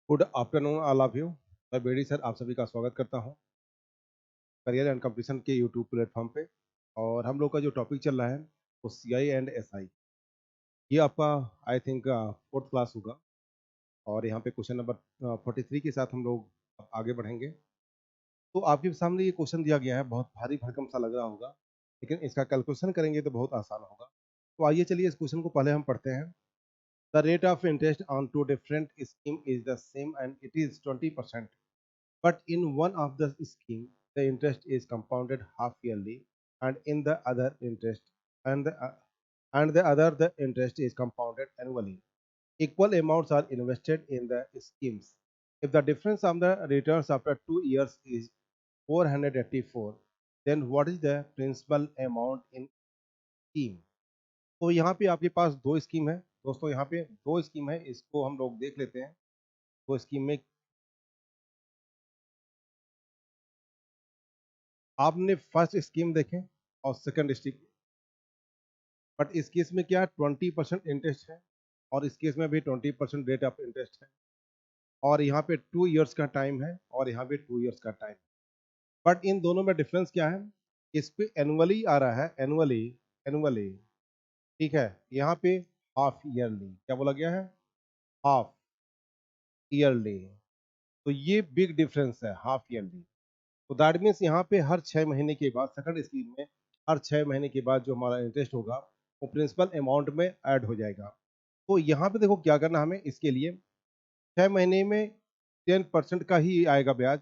Good afternoon all of you. मैं बेड़ी sir आप सभी का स्वागत करता हूं करियर एंड कंपटीशन के यूट्यूब प्लेटफॉर्म पे। और हम लोग का जो टॉपिक चल रहा है वो सीआई एंड एसआई। ये आपका आई थिंक फोर्थ क्लास होगा। और यहाँ पे क्वेश्चन नंबर 43 के साथ हम लोग आगे बढ़ेंगे। तो आपके सामने ये क्वेश्चन दिया गया है, बहुत भारी भरकम सा लग रहा होगा, लेकिन इसका कैलकुलेशन करेंगे तो बहुत आसान होगा। तो आइए चलिए इस क्वेश्चन को पहले हम पढ़ते हैं। The rate of interest on two different scheme is the same and it is 20%. But in one of the scheme, the interest is compounded half yearly, and in the other the interest is compounded annually. Equal amounts are invested in the schemes. If the difference of the returns after 2 years is 484, then what is the principal amount in scheme? तो यहाँ पे आपके पास दो scheme है दोस्तों, यहाँ पे दो स्कीम है, इसको हम लोग देख लेते हैं। दो स्कीम में आपने फर्स्ट स्कीम देखें और सेकंड स्कीम, बट इस केस में क्या 20% इंटरेस्ट है और इस केस में भी 20% रेट ऑफ इंटरेस्ट है। और यहाँ पे 2 इयर्स का टाइम है और यहाँ पे 2 इयर्स का टाइम। बट इन दोनों में डिफरेंस क्या है? इस पे एनुअली आ रहा है, एनुअली, एनुअली, ठीक है। यहाँ पे हाफ ईयरली, क्या बोला गया है? Half yearly. तो ये बिग डिफरेंस है, हाफ ईयरली। तो दैट मीन्स यहाँ पे हर 6 महीने के बाद, सेकंड स्कीम में हर 6 महीने के बाद जो हमारा इंटरेस्ट होगा वो प्रिंसिपल अमाउंट में ऐड हो जाएगा। तो यहाँ पे देखो क्या करना हमें इसके लिए, 6 महीने में 10% का ही आएगा ब्याज,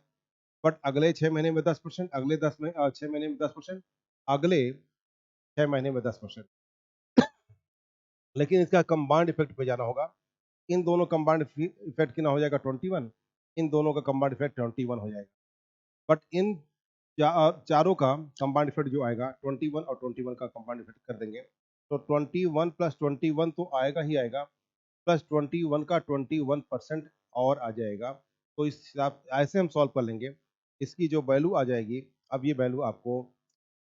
बट अगले 6 महीने में 10%, अगले 6 महीने में 10%, अगले 6 महीने में 10%। लेकिन इसका कंबाइंड इफेक्ट पे जाना होगा। इन दोनों कंबाइंड इफेक्ट कितना हो जाएगा? 21। इन दोनों का कंबाइंड इफेक्ट 21 हो जाएगा। बट इन चारों का कंबाइंड इफेक्ट जो आएगा 21 और 21 का कंबाइंड इफेक्ट कर देंगे, तो 21 प्लस 21 तो आएगा ही आएगा, प्लस 21 का 21% और आ जाएगा। तो इस हिसाब ऐसे हम सॉल्व कर लेंगे। इसकी जो वैल्यू आ जाएगी, अब ये वैल्यू आपको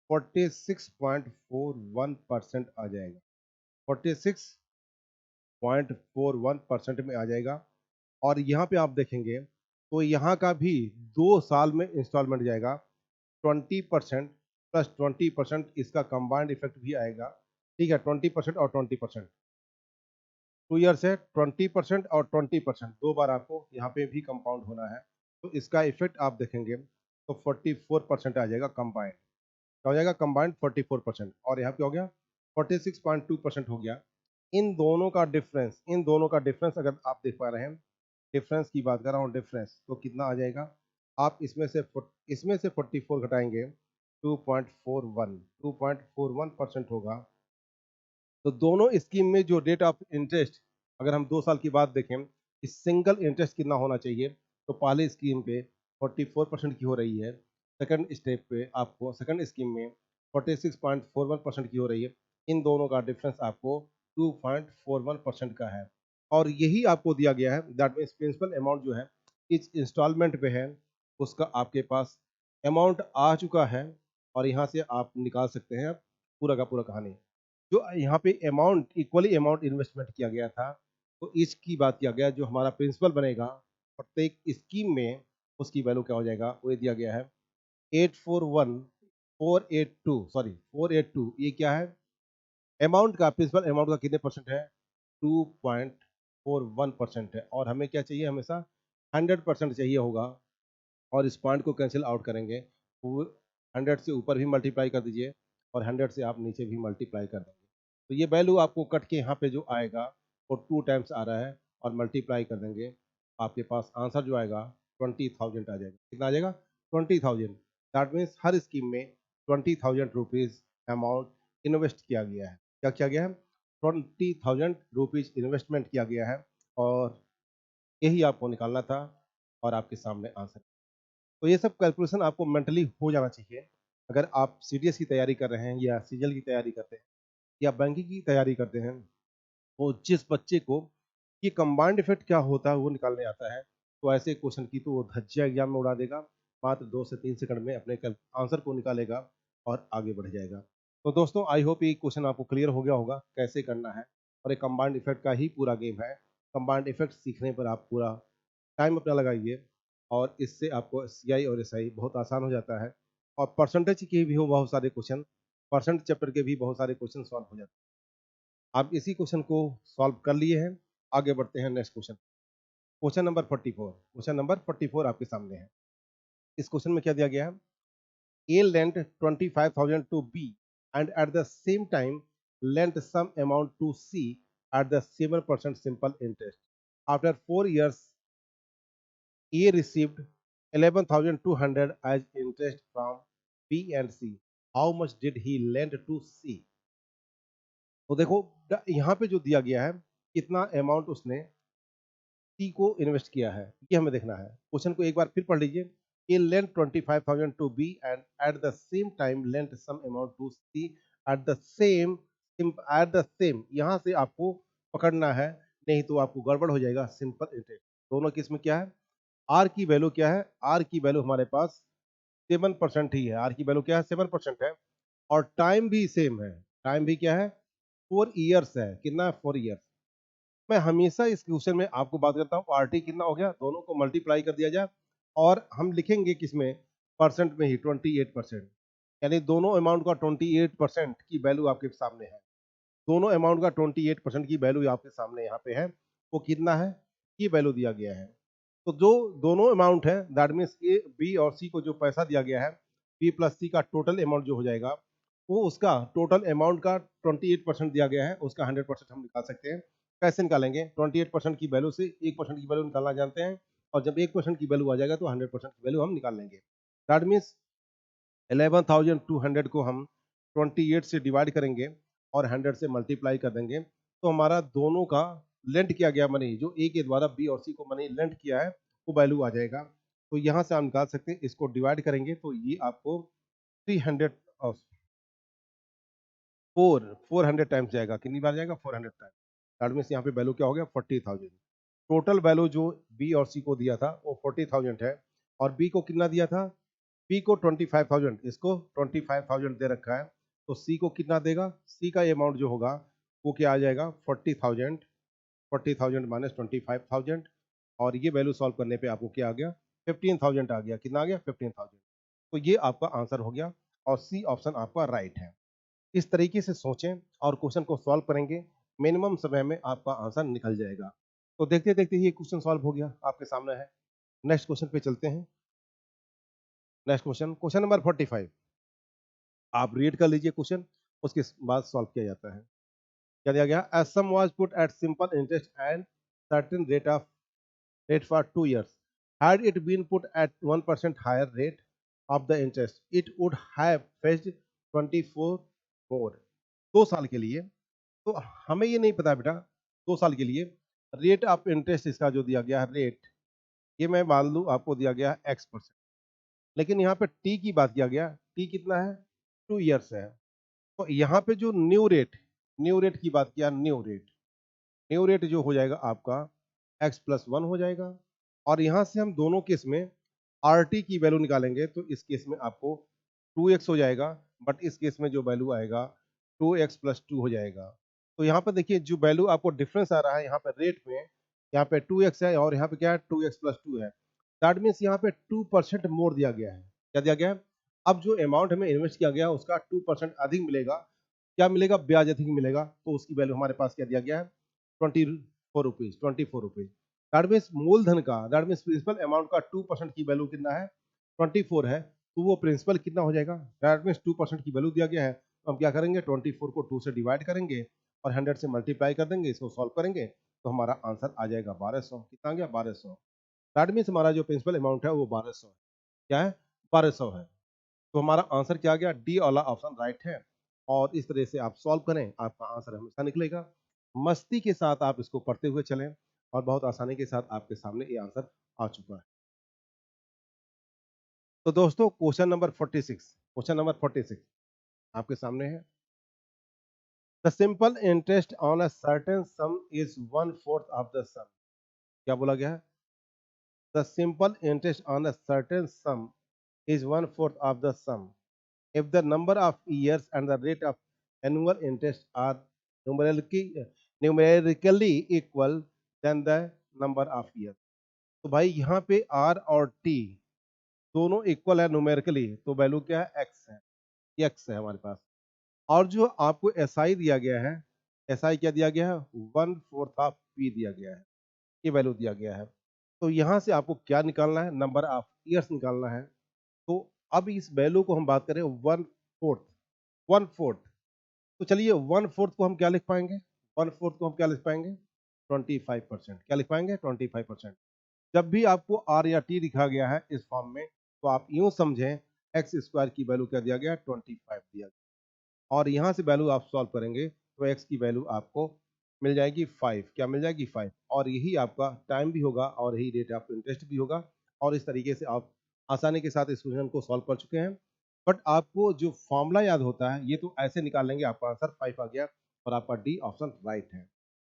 46.41% आ जाएगा, 46.41% में आ जाएगा। और यहाँ पे आप देखेंगे तो यहाँ का भी 2 साल में इंस्टॉलमेंट जाएगा। 20% प्लस 20% इसका कंबाइंड इफेक्ट भी आएगा, ठीक है। 20% और 20%, 2 ईयर से 20% और 20% दो बार आपको यहाँ पे भी कंपाउंड होना है। तो इसका इफेक्ट आप देखेंगे तो 44% आ जाएगा कंबाइंड। क्या हो जाएगा? कंबाइंड 44%। और यहाँ पे हो गया 46.2% हो गया। इन दोनों का डिफरेंस अगर आप देख पा रहे हैं, डिफरेंस की बात कर रहा हूँ, डिफरेंस तो कितना आ जाएगा? आप इसमें से 44 घटाएंगे, 2.41% होगा। तो दोनों स्कीम में जो रेट ऑफ इंटरेस्ट, अगर हम 2 साल की बात देखें, इस सिंगल इंटरेस्ट कितना होना चाहिए? तो पहले स्कीम पे 44% की हो रही है, सेकंड स्टेप पे आपको सेकंड स्कीम में 46.41% की हो रही है। इन दोनों का डिफरेंस आपको 2.41% का है। और यही आपको दिया गया है, दैट मीन्स प्रिंसिपल अमाउंट जो है इस इंस्टॉलमेंट पे है, उसका आपके पास अमाउंट आ चुका है। और यहाँ से आप निकाल सकते हैं पूरा का पूरा कहानी। जो यहाँ पे अमाउंट, इक्वली अमाउंट इन्वेस्टमेंट किया गया था, तो इसकी बात किया गया, जो हमारा प्रिंसिपल बनेगा प्रत्येक स्कीम में, उसकी वैल्यू क्या हो जाएगा? वो ये दिया गया है 841482, सॉरी 482। ये क्या है? अमाउंट का, प्रिंसिपल अमाउंट का कितने परसेंट है? 2.41% है। और हमें क्या चाहिए? हमेशा 100% चाहिए होगा। और इस पॉइंट को कैंसिल आउट करेंगे, वो 100 से ऊपर भी मल्टीप्लाई कर दीजिए और 100 से आप नीचे भी मल्टीप्लाई कर देंगे। तो ये वैल्यू आपको कट के यहाँ पे जो आएगा वो 2 टाइम्स आ रहा है, और मल्टीप्लाई कर देंगे, आपके पास आंसर जो आएगा 20,000 आ जाएगा। कितना आ जाएगा? 20,000। दैट मीन्स हर स्कीम में 20,000 रुपीज़ अमाउंट इन्वेस्ट किया गया है। क्या किया गया है? 20,000 रुपीज़ इन्वेस्टमेंट किया गया है। और यही आपको निकालना था, और आपके सामने आंसर। तो ये सब कैलकुलेशन आपको मेंटली हो जाना चाहिए। अगर आप सीडीएस की तैयारी कर रहे हैं या सीजीएल की तैयारी करते हैं या बैंकिंग की तैयारी करते हैं, तो जिस बच्चे को ये कंबाइंड इफेक्ट क्या होता है वो निकालने आता है, तो ऐसे क्वेश्चन की तो वो धज्जियां एग्जाम में उड़ा देगा। मात्र 2 से 3 सेकंड में अपने आंसर को निकालेगा और आगे बढ़ जाएगा। तो दोस्तों, आई होप ये क्वेश्चन आपको क्लियर हो गया होगा कैसे करना है। और ये कंबाइंड इफेक्ट का ही पूरा गेम है। कंबाइंड इफेक्ट सीखने पर आप पूरा टाइम अपना लगाइए और इससे आपको सीआई और एसआई बहुत आसान हो जाता है। और परसेंटेज के भी हो बहुत सारे क्वेश्चन, परसेंट चैप्टर के भी बहुत सारे क्वेश्चन सॉल्व हो जाते हैं। आप इसी क्वेश्चन को सॉल्व कर लिए हैं, आगे बढ़ते हैं next question. Question number 44, question number 44 आपके सामने है। इस क्वेश्चन में क्या दिया गया है? A lent 25,000 to B and at the same time lent some amount to C at the 7% simple interest. After 4 years, A received 11,200 as interest from B and C. How much did he lend to C? तो देखो यहाँ पे जो दिया गया है कितना amount उसने सी को इन्वेस्ट किया है, ये हमें देखना है। क्वेश्चन को एक बार फिर पढ़ लीजिए। He lent 25,000 to B and at the same time lent some amount to C at the same यहाँ से आपको पकड़ना है, नहीं तो आपको गड़बड़ हो जाएगा। सिंपल इंटरेस्ट दोनों केस में क्या है? आर की वैल्यू क्या है? आर की वैल्यू हमारे पास 7% ही है। आर की वैल्यू क्या है? 7% है और टाइम भी सेम है। टाइम भी क्या है? 4 ईयर्स है। कितना? 4 ईयर्स। मैं हमेशा इस क्वेश्चन में आपको बात करता हूँ आरटी कितना हो गया, दोनों को मल्टीप्लाई कर दिया जाए और हम लिखेंगे किसमें? परसेंट में ही 28%, यानी दोनों अमाउंट का 28% की वैल्यू आपके सामने है। दोनों अमाउंट का 28% की वैल्यू आपके सामने यहाँ पे है। वो कितना है? ये वैल्यू दिया गया है। तो जो दोनों अमाउंट है दैट मीन्स ए बी और सी को जो पैसा दिया गया है, बी प्लस सी का टोटल अमाउंट जो हो जाएगा, वो उसका टोटल अमाउंट का 28% दिया गया है, उसका 100% हम निकाल सकते हैं। कैसे निकालेंगे? 28% की वैल्यू से 1% की वैल्यू निकालना जानते हैं और जब 1% की वैल्यू आ जाएगा तो 100% की वैल्यू हम निकाल लेंगे। दैट मीन्स 11,200 को हम 28 से डिवाइड करेंगे और 100 से मल्टीप्लाई कर देंगे, तो हमारा दोनों का लेंट किया गया मनी, जो ए के द्वारा बी और सी को मनी लेंट किया है, वो वैल्यू आ जाएगा। तो यहाँ से हम निकाल सकते हैं, इसको डिवाइड करेंगे तो ये आपको 300 और 400 टाइम्स जाएगा। कितनी बार जाएगा? 400 टाइम्स। दैट मीन्स यहाँ पे वैल्यू क्या हो गया? 40,000। टोटल वैल्यू जो बी और सी को दिया था वो 40,000 है और बी को कितना दिया था? बी को 25,000, इसको 25,000 दे रखा है, तो सी को कितना देगा? सी का अमाउंट जो होगा वो क्या आ जाएगा? 40,000। 40,000 माइनस 25,000 और ये वैल्यू सॉल्व करने पे आपको क्या आ गया? 15,000 आ गया। कितना आ गया? 15,000। तो ये आपका आंसर हो गया और सी ऑप्शन आपका राइट है। इस तरीके से सोचें और क्वेश्चन को सॉल्व करेंगे, मिनिमम समय में आपका आंसर निकल जाएगा। तो देखते देखते ये क्वेश्चन सॉल्व हो गया, आपके सामने है। नेक्स्ट क्वेश्चन पे चलते हैं। Next question, question number 45। आप रीड कर लीजिए क्वेश्चन, उसके बाद सॉल्व किया जाता है। क्या दिया गया? A sum was put at simple interest and certain rate for 2 years. Had it been put at 1% higher rate of the interest, it would have fetched 24 more. 2 साल के लिए, तो हमें ये नहीं पता बेटा, 2 साल के लिए रेट ऑफ इंटरेस्ट इसका जो दिया गया है रेट, ये मैं मान लूँ आपको दिया गया है X%, लेकिन यहाँ पे टी की बात किया गया, टी कितना है? 2 ईयर्स है। तो यहाँ पे जो न्यू रेट की बात किया, न्यू रेट जो हो जाएगा आपका X+1 हो जाएगा और यहाँ से हम दोनों केस में RT की वैल्यू निकालेंगे तो इस केस में आपको 2x हो जाएगा, बट इस केस में जो वैल्यू आएगा 2x+2 हो जाएगा। तो यहाँ पर देखिए जो वैल्यू आपको डिफरेंस आ रहा है यहाँ पे रेट में, यहाँ पे 2x है और यहाँ पे क्या है? 2x+2 है। दैट मीन्स यहाँ पे 2% मोर दिया गया है। क्या दिया गया है? अब जो अमाउंट हमें इन्वेस्ट किया गया उसका 2% अधिक मिलेगा। क्या मिलेगा? ब्याज अधिक मिलेगा। तो उसकी वैल्यू हमारे पास क्या दिया गया है? 24 रुपीज। दैट मीन्स मूलधन का, दैट मीन्स प्रिंसिपल अमाउंट का 2% की वैल्यू कितना है? 24 है। तो वो प्रिंसिपल कितना हो जाएगा? दैट मीन्स 2% की वैल्यू दिया गया है, तो हम क्या करेंगे? 24 को 2 से डिवाइड करेंगे और 100 से मल्टीप्लाई कर देंगे, इसको सॉल्व करेंगे तो हमारा आंसर आ जाएगा 1200। कितना आ गया? 1200। दैट मीन्स हमारा जो प्रिंसिपल अमाउंट है वो 1200 है। क्या है? 1200 है। तो हमारा आंसर क्या आ गया? डी वाला ऑप्शन राइट है। और इस तरह से आप सॉल्व करें, आपका आंसर हमेशा निकलेगा। मस्ती के साथ आप इसको पढ़ते हुए चलें और बहुत आसानी के साथ आपके सामने ये आंसर आ चुका है। तो दोस्तों क्वेश्चन नंबर 46 आपके सामने है। The simple interest on a certain sum is 1/4 of the sum. क्या बोला गया है? The simple interest on a certain sum is 1/4 of the sum. If the number of years and the rate of annual interest are numerically equal, then the number of years. तो भाई यहाँ पे are और T दोनों equal है numerically, तो value क्या है, एक्स है, ये एक्स है हमारे पास। और जो आपको एस आई दिया गया है, एस आई क्या दिया गया है, 1/4 ऑफ पी दिया गया है, ये वैल्यू दिया गया है। तो यहाँ से आपको क्या निकालना है, नंबर ऑफ ईयर्स निकालना है। तो अब इस वैल्यू को हम बात करें 1/4, 1/4, तो चलिए 1/4 को हम क्या लिख पाएंगे, 1/4 को हम क्या लिख पाएंगे, 25%। क्या लिख पाएंगे, 25%। जब भी आपको आर या टी लिखा गया है इस फॉर्म में, तो आप यूं समझें एक्स स्क्वायर की वैल्यू क्या दिया गया, 25 दिया गया, और यहाँ से वैल्यू आप सॉल्व करेंगे तो एक्स की वैल्यू आपको मिल जाएगी 5। क्या मिल जाएगी, 5। और यही आपका टाइम भी होगा और यही रेट ऑफ इंटरेस्ट भी होगा। और इस तरीके से आप आसानी के साथ इस क्वेश्चन को सॉल्व कर चुके हैं। बट आपको जो फॉर्मूला याद होता है, ये तो ऐसे निकाल लेंगे, आपका आंसर 5 आ गया और आपका डी ऑप्शन राइट है।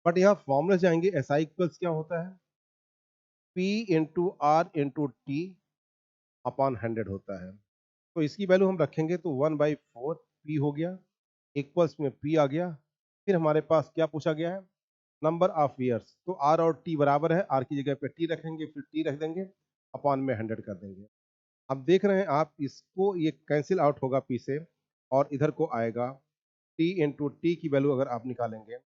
बट यहाँ फॉर्मूला जाएंगे, एस आई इक्वल्स क्या होता है, P into R into T upon 100 होता है। तो इसकी वैल्यू हम रखेंगे तो 1/4 पी हो गया, इक्वल्स में पी आ गया। फिर हमारे पास क्या पूछा गया है, नंबर ऑफ ईयर्स, तो आर और टी बराबर है, आर की जगह पे टी रखेंगे, फिर टी रख देंगे, अपॉन में 100 कर देंगे। अब देख रहे हैं आप, इसको ये कैंसिल आउट होगा पी से, और इधर को आएगा टी इंटू टी की वैल्यू अगर आप निकालेंगे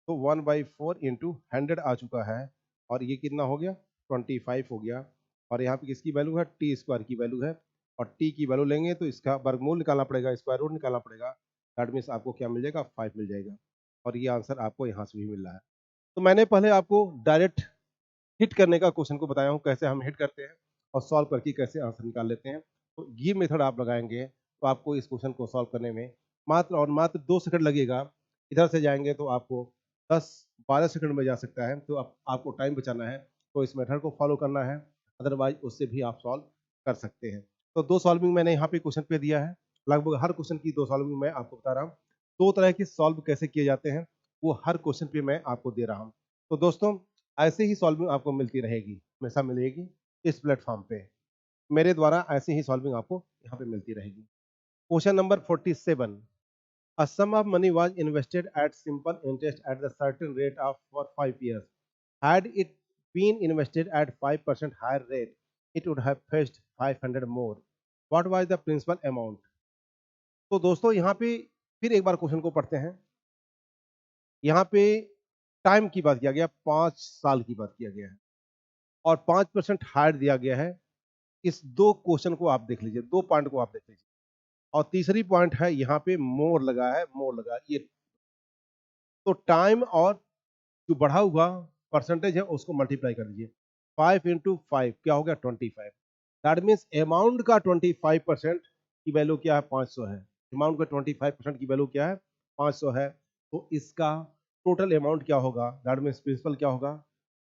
तो 1/4 इंटू 100 आ चुका है, और ये कितना हो गया, 25 हो गया। और यहाँ पे किसकी वैल्यू है, टी स्क्वायर की वैल्यू है, और टी की वैल्यू लेंगे तो इसका वर्गमूल निकालना पड़ेगा, स्क्वायर रूट निकालना पड़ेगा। दैट मीन्स आपको क्या मिल जाएगा, 5 मिल जाएगा। और ये आंसर आपको यहाँ से भी मिल रहा है। तो मैंने पहले आपको डायरेक्ट हिट करने का क्वेश्चन को बताया हूँ, कैसे हम हिट करते हैं और सॉल्व करके कैसे आंसर निकाल लेते हैं। तो ये मेथड आप लगाएंगे तो आपको इस क्वेश्चन को सॉल्व करने में मात्र और मात्र 2 सेकंड लगेगा। इधर से जाएंगे तो आपको 10-12 सेकंड में जा सकता है। तो आपको टाइम बचाना है तो इस मेथड को फॉलो करना है, अदरवाइज उससे भी आप सॉल्व कर सकते हैं। तो 2 सॉल्विंग मैंने यहाँ पे क्वेश्चन पे दिया है, लगभग हर क्वेश्चन की 2 सॉल्विंग मैं आपको बता रहा हूँ। 2 तरह के सॉल्व कैसे किए जाते हैं वो हर क्वेश्चन पे मैं आपको दे रहा हूँ। तो दोस्तों ऐसे ही सॉल्विंग आपको मिलती रहेगी, हमेशा मिलेगी इस प्लेटफॉर्म पे। मेरे द्वारा ऐसे ही सॉल्विंग आपको यहाँ पे मिलती रहेगी। Question number 47, a sum of money was invested at simple interest at the certain rate of for 5 years. Had it been invested at 5% higher rate, it would have fetched 500 more. What was the principal amount? तो दोस्तों यहाँ पे फिर एक बार question को पढ़ते हैं। यहाँ पे टाइम की बात किया गया, 5 साल की बात किया गया है, और 5% हायर दिया गया है। इस 2 क्वेश्चन को आप देख लीजिए, 2 पॉइंट को आप देख लीजिए, और तीसरी पॉइंट है यहाँ पे मोर लगा है, मोर लगा है ये। तो टाइम और जो बढ़ा हुआ परसेंटेज है उसको मल्टीप्लाई कर दीजिए, 5 इंटू 5 क्या हो गया, 25। दैट मीन्स अमाउंट का 25% की वैल्यू क्या है, 500 है। अमाउंट का 25% की वैल्यू क्या है, 500 है। तो इसका टोटल अमाउंट क्या होगा, दैट मीन्स प्रिंसिपल क्या होगा।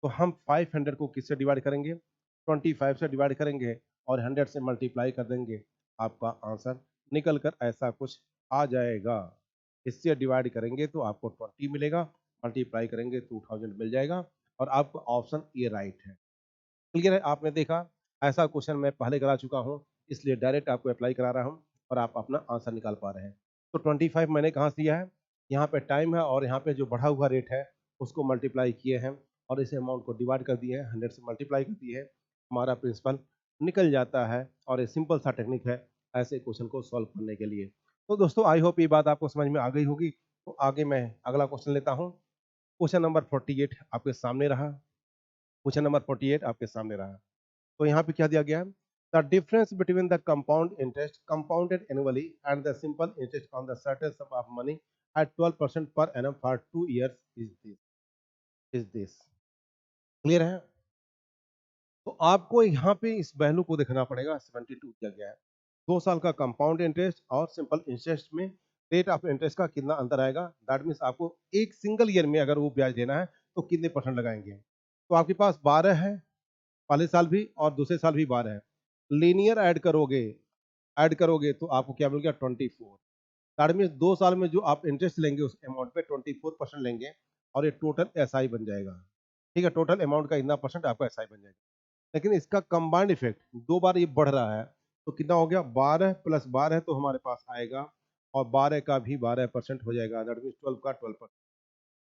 तो हम 500 को किससे डिवाइड करेंगे, 25 से डिवाइड करेंगे और 100 से मल्टीप्लाई कर देंगे, आपका आंसर निकल कर ऐसा कुछ आ जाएगा। इससे डिवाइड करेंगे तो आपको 20 मिलेगा, मल्टीप्लाई करेंगे 2000 मिल जाएगा, और आपका ऑप्शन ए राइट है। क्लियर है, आपने देखा ऐसा क्वेश्चन मैं पहले करा चुका हूँ, इसलिए डायरेक्ट आपको अप्लाई करा रहा हूँ और आप अपना आंसर निकाल पा रहे हैं। तो 25 मैंने कहाँ से दिया है, यहाँ पे टाइम है और यहाँ पे जो बढ़ा हुआ रेट है उसको मल्टीप्लाई किए हैं और इस अमाउंट को डिवाइड कर दिए हैं, 100 से मल्टीप्लाई कर दिए है, हमारा प्रिंसिपल निकल जाता है। और ये सिंपल सा टेक्निक है ऐसे क्वेश्चन को सॉल्व करने के लिए। तो दोस्तों आई होप ये बात आपको समझ में आ गई होगी। तो आगे मैं अगला क्वेश्चन लेता हूँ। क्वेश्चन नंबर 48 आपके सामने रहा, क्वेश्चन नंबर 48 आपके सामने रहा। तो यहाँ पे क्या दिया गया है, the difference between the compound interest compounded annually and the simple interest on the certain some of money at 12% per annum for 2 years is this. Clear है। तो आपको यहाँ पे इस वैल्यू को देखना पड़ेगा, 72 दिया गया है। 2 साल का कंपाउंड इंटरेस्ट और सिंपल इंटरेस्ट में रेट ऑफ इंटरेस्ट का कितना अंतर आएगा, दैट मीन्स आपको एक सिंगल ईयर में अगर वो ब्याज देना है तो कितने परसेंट लगाएंगे। तो आपके पास 12 है, पहले साल भी और दूसरे साल भी 12 है। लीनियर ऐड करोगे तो आपको क्या मिल गया, 24। दैट मीन्स 2 साल में जो आप इंटरेस्ट लेंगे उस अमाउंट पे 24% लेंगे, और ये टोटल एसआई बन जाएगा। ठीक है, टोटल अमाउंट का इतना परसेंट आपका एसआई बन जाएगा। लेकिन इसका कंबाइंड इफेक्ट 2 बार ये बढ़ रहा है, तो कितना हो गया, 12 प्लस 12 तो हमारे पास आएगा, और 12 का भी 12% हो जाएगा, दैट मीन्स 12 का 12%।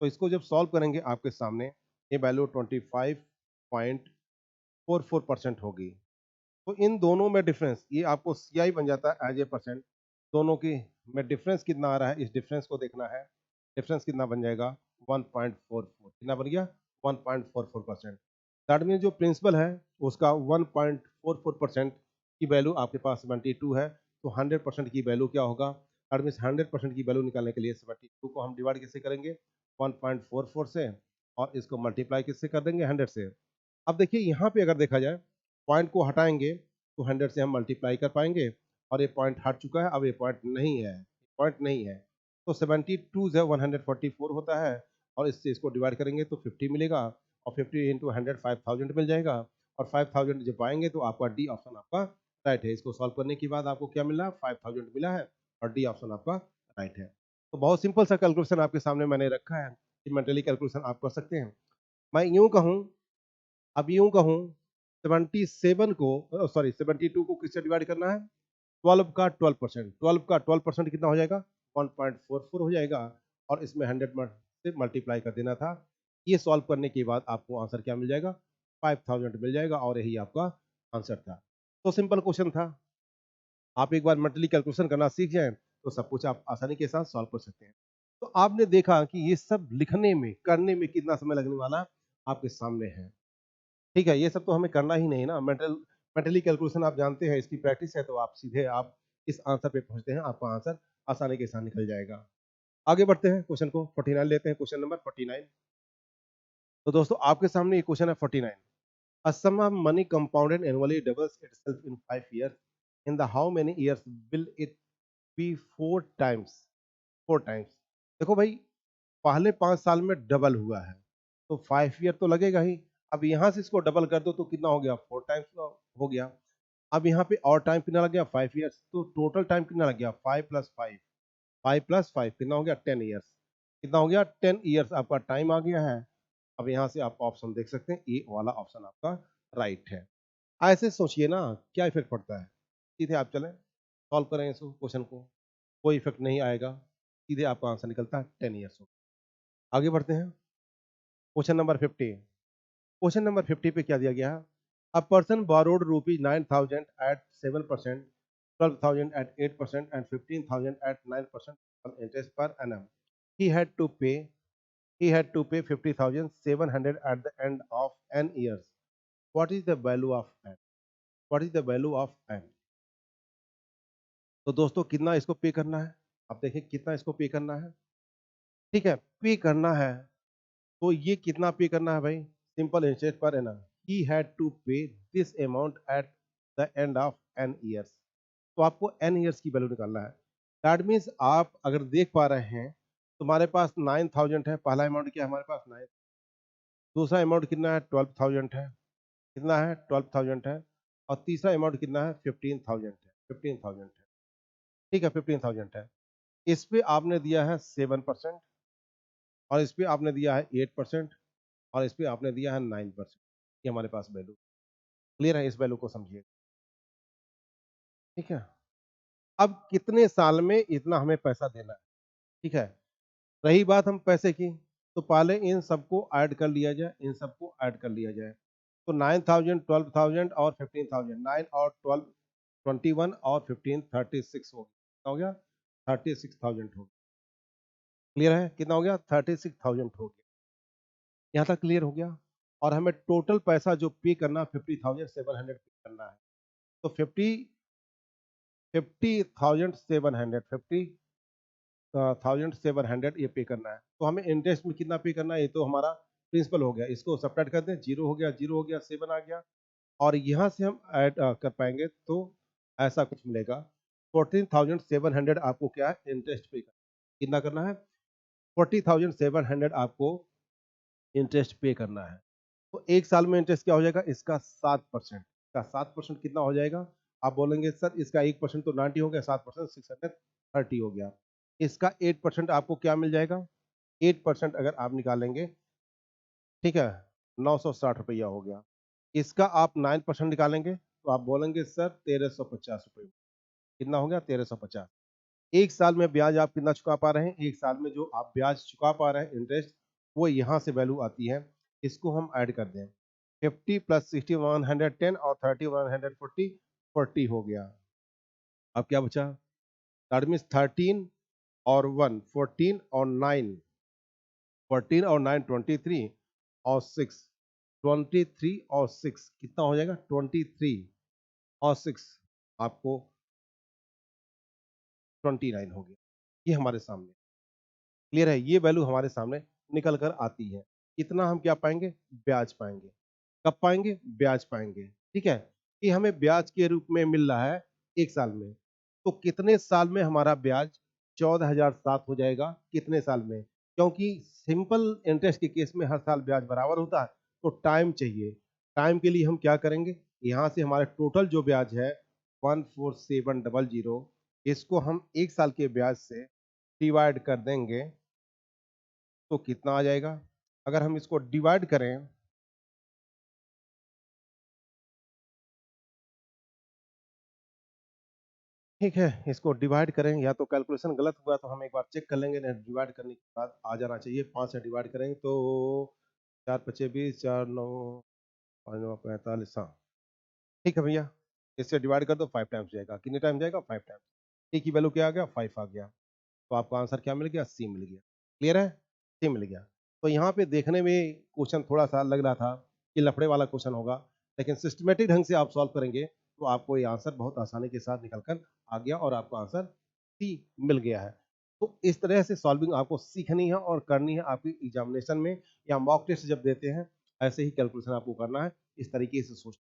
तो इसको जब सॉल्व करेंगे आपके सामने ये वैल्यू 25.4 0.44% होगी। तो इन दोनों में डिफरेंस ये आपको CI बन जाता है एज ए परसेंट। दोनों की में डिफरेंस कितना आ रहा है, इस डिफरेंस को देखना है। डिफरेंस कितना बन जाएगा 1.44, कितना बन गया 1.44%। दैट मीन जो प्रिंसिपल है उसका 1.44% की वैल्यू आपके पास 72 है, तो 100% की वैल्यू क्या होगा। दैट मीन्स 100% की वैल्यू निकालने के लिए 72 को हम डिवाइड किससे करेंगे 1.44 से, और इसको मल्टीप्लाई किससे कर देंगे 100 से। अब देखिए यहाँ पे अगर देखा जाए पॉइंट को हटाएंगे तो 100 से हम मल्टीप्लाई कर पाएंगे, और ये पॉइंट हट चुका है, अब ये पॉइंट नहीं है, पॉइंट नहीं है। तो 72 जो 144 होता है, और इससे इसको डिवाइड करेंगे तो 50 मिलेगा, और 50 इंटू 100 5000 मिल जाएगा, और 5000 जब पाएंगे तो आपका डी ऑप्शन आपका राइट है। इसको सॉल्व करने के बाद आपको क्या मिला 5000 मिला है, और डी ऑप्शन आपका राइट है। तो बहुत सिंपल सा कैलकुलेशन आपके सामने मैंने रखा है कि मेंटली कैलकुलेशन आप कर सकते हैं। मैं यूं कहूं, अब यूं कहूं 77 को सॉरी 72 को किससे डिवाइड करना है 12 का 12%, 12 का 12% कितना हो जाएगा 1.44 हो जाएगा, और इसमें 100 से मल्टीप्लाई कर देना था। ये सॉल्व करने के बाद आपको आंसर क्या मिल जाएगा 5000 मिल जाएगा, और यही आपका आंसर था। तो सिंपल क्वेश्चन था। आप एक बार मेंटली कैलकुलेशन करना सीख जाएं तो सब कुछ आप आसानी के साथ सॉल्व कर सकते हैं। तो आपने देखा कि ये सब लिखने में करने में कितना समय लगने वाला आपके सामने है। ठीक है, ये सब तो हमें करना ही नहीं ना। मेंटली कैलकुलेशन आप जानते हैं, इसकी प्रैक्टिस है, तो आप सीधे आप इस आंसर पे पहुंचते हैं, आपका आंसर आसानी के साथ निकल जाएगा। आगे बढ़ते हैं, क्वेश्चन को 49 लेते हैं, क्वेश्चन नंबर 49। तो दोस्तों आपके सामने ये क्वेश्चन है 49। A sum of money compounded annually doubles itself in 5 years. In the how many years will it be 4 times? 4 times। देखो भाई, पहले 5 साल में डबल हुआ है, तो 5 ईयर तो लगेगा ही। अब यहाँ से इसको डबल कर दो तो कितना हो गया 4 टाइम्स हो गया। अब यहाँ पे और टाइम कितना लग गया 5 ईयर्स, तो टोटल टाइम कितना लग गया 5 प्लस 5, 5 प्लस 5 कितना हो गया 10 ईयर्स। कितना हो गया 10 ईयर्स आपका टाइम आ गया है। अब यहाँ से आप ऑप्शन देख सकते हैं, ए वाला ऑप्शन आपका राइट है। ऐसे सोचिए ना, क्या इफेक्ट पड़ता है। सीधे आप चलें सॉल्व करें इस क्वेश्चन को, कोई इफेक्ट नहीं आएगा, सीधे आपका आंसर निकलता है 10 ईयर्स। आगे बढ़ते हैं, क्वेश्चन नंबर 50। क्वेश्चन नंबर 50 पे क्या दिया गया है। A person borrowed rupees 9000 at 7%, 12000 at 8% and 15000 at 9% interest पर annum. he had to pay he had to pay 50700 at the end of n years. What is the value of n? What is the value of n? तो दोस्तों कितना इसको पे करना है, आप देखिए कितना इसको पे करना है। ठीक है, पे करना है, तो ये कितना पे करना है भाई, सिंपल इंटरेस्ट पर annum. He had to pay this amount at the end of N years. तो आपको एन ईयर्स की वैल्यू निकालना है। दैट मीन्स आप अगर देख पा रहे हैं, तुम्हारे पास 9000 है, पहला अमाउंट क्या है हमारे पास 9, दूसरा अमाउंट कितना है 12000 है, कितना है 12000 है, और तीसरा अमाउंट कितना है 15000 है, 15000 है। ठीक है 15000 है। इस पे आपने दिया है 7%, और इस पे आपने दिया है 8%, और इस पे आपने दिया है 9%। ये हमारे पास वैल्यू क्लियर है, इस वैल्यू को समझिए। ठीक है, अब कितने साल में इतना हमें पैसा देना है। ठीक है, रही बात हम पैसे की, तो पहले इन सबको ऐड कर लिया जाए, इन सबको ऐड कर लिया जाए। तो 9000, 12000 और 15000, 9 और 12 21 और 15 36 हो गया। कितना हो गया 36000 हो गया। क्लियर है, कितना हो गया 36000 हो गया। यहाँ तक क्लियर हो गया। और हमें टोटल पैसा जो पे करना 50700 पे करना है। तो 50700 ये पे करना है। तो हमें इंटरेस्ट में कितना पे करना है, ये तो हमारा प्रिंसिपल हो गया, इसको सब्ट्रैक्ट कर दें, जीरो हो गया, जीरो हो गया, 7 आ गया, और यहाँ से हम ऐड कर पाएंगे तो ऐसा कुछ मिलेगा। 14700 आपको क्या है इंटरेस्ट पे करना। कितना करना है 40700 आपको इंटरेस्ट पे करना है। तो एक साल में इंटरेस्ट क्या हो जाएगा इसका 7%। इसका 7% कितना हो जाएगा, आप बोलेंगे सर इसका 1% तो 90 हो गया, 7% 630 हो गया। इसका 8% आपको क्या मिल जाएगा, 8% अगर आप निकालेंगे, ठीक है, 960 रुपया हो गया। इसका आप 9% निकालेंगे तो आप बोलेंगे सर 1350 रुपये। कितना हो गया 1350। एक साल में ब्याज आप कितना चुका पा रहे हैं, एक साल में जो आप ब्याज चुका पा रहे हैं इंटरेस्ट, वो यहाँ से वैल्यू आती है। इसको हम ऐड कर दें, 50 प्लस 60 110 और 30 140 40 हो गया। अब क्या बचा? दैट मीन्स 13 और 1 14 और 9 14 और 9 23 और 6 23 और 6 कितना हो जाएगा? 23 और 6 आपको 29 हो गया। ये हमारे सामने क्लियर है, ये वैल्यू हमारे सामने निकल कर आती है। इतना हम क्या पाएंगे? ब्याज पाएंगे। कब पाएंगे? ब्याज पाएंगे। ठीक है, कि हमें ब्याज के रूप में मिल रहा है 1 साल में, तो कितने साल में हमारा ब्याज 14,007 हो जाएगा? कितने साल में? क्योंकि सिंपल इंटरेस्ट के केस में हर साल ब्याज बराबर होता है, तो टाइम चाहिए। टाइम के लिए हम क्या करेंगे? यहाँ से हमारे टोटल जो ब्याज है 14700, इसको हम 1 साल के ब्याज से डिवाइड कर देंगे, तो कितना आ जाएगा? अगर हम इसको डिवाइड करें, ठीक है, इसको डिवाइड करें, या तो कैलकुलेशन गलत हुआ तो हम एक बार चेक कर लेंगे, नहीं डिवाइड करने के बाद आ जाना चाहिए। 5 से डिवाइड करेंगे तो 4 पचे 20, 4 9 5 9 45, हाँ ठीक है भैया, इससे डिवाइड कर दो 5 टाइम्स जाएगा। कितने टाइम जाएगा? 5 टाइम्स। टी की वैल्यू क्या आ गया? 5 आ गया। तो आपका आंसर क्या मिल गया? सी मिल गया। क्लियर है? सी मिल गया। तो यहाँ पे देखने में क्वेश्चन थोड़ा सा लग रहा था कि लफड़े वाला क्वेश्चन होगा, लेकिन सिस्टमेटिक ढंग से आप सॉल्व करेंगे तो आपको ये आंसर बहुत आसानी के साथ निकल कर आ गया और आपका आंसर सी मिल गया है। तो इस तरह से सॉल्विंग आपको सीखनी है और करनी है आपकी एग्जामिनेशन में, या मॉक टेस्ट जब देते हैं ऐसे ही कैलकुलेशन आपको करना है। इस तरीके से सोच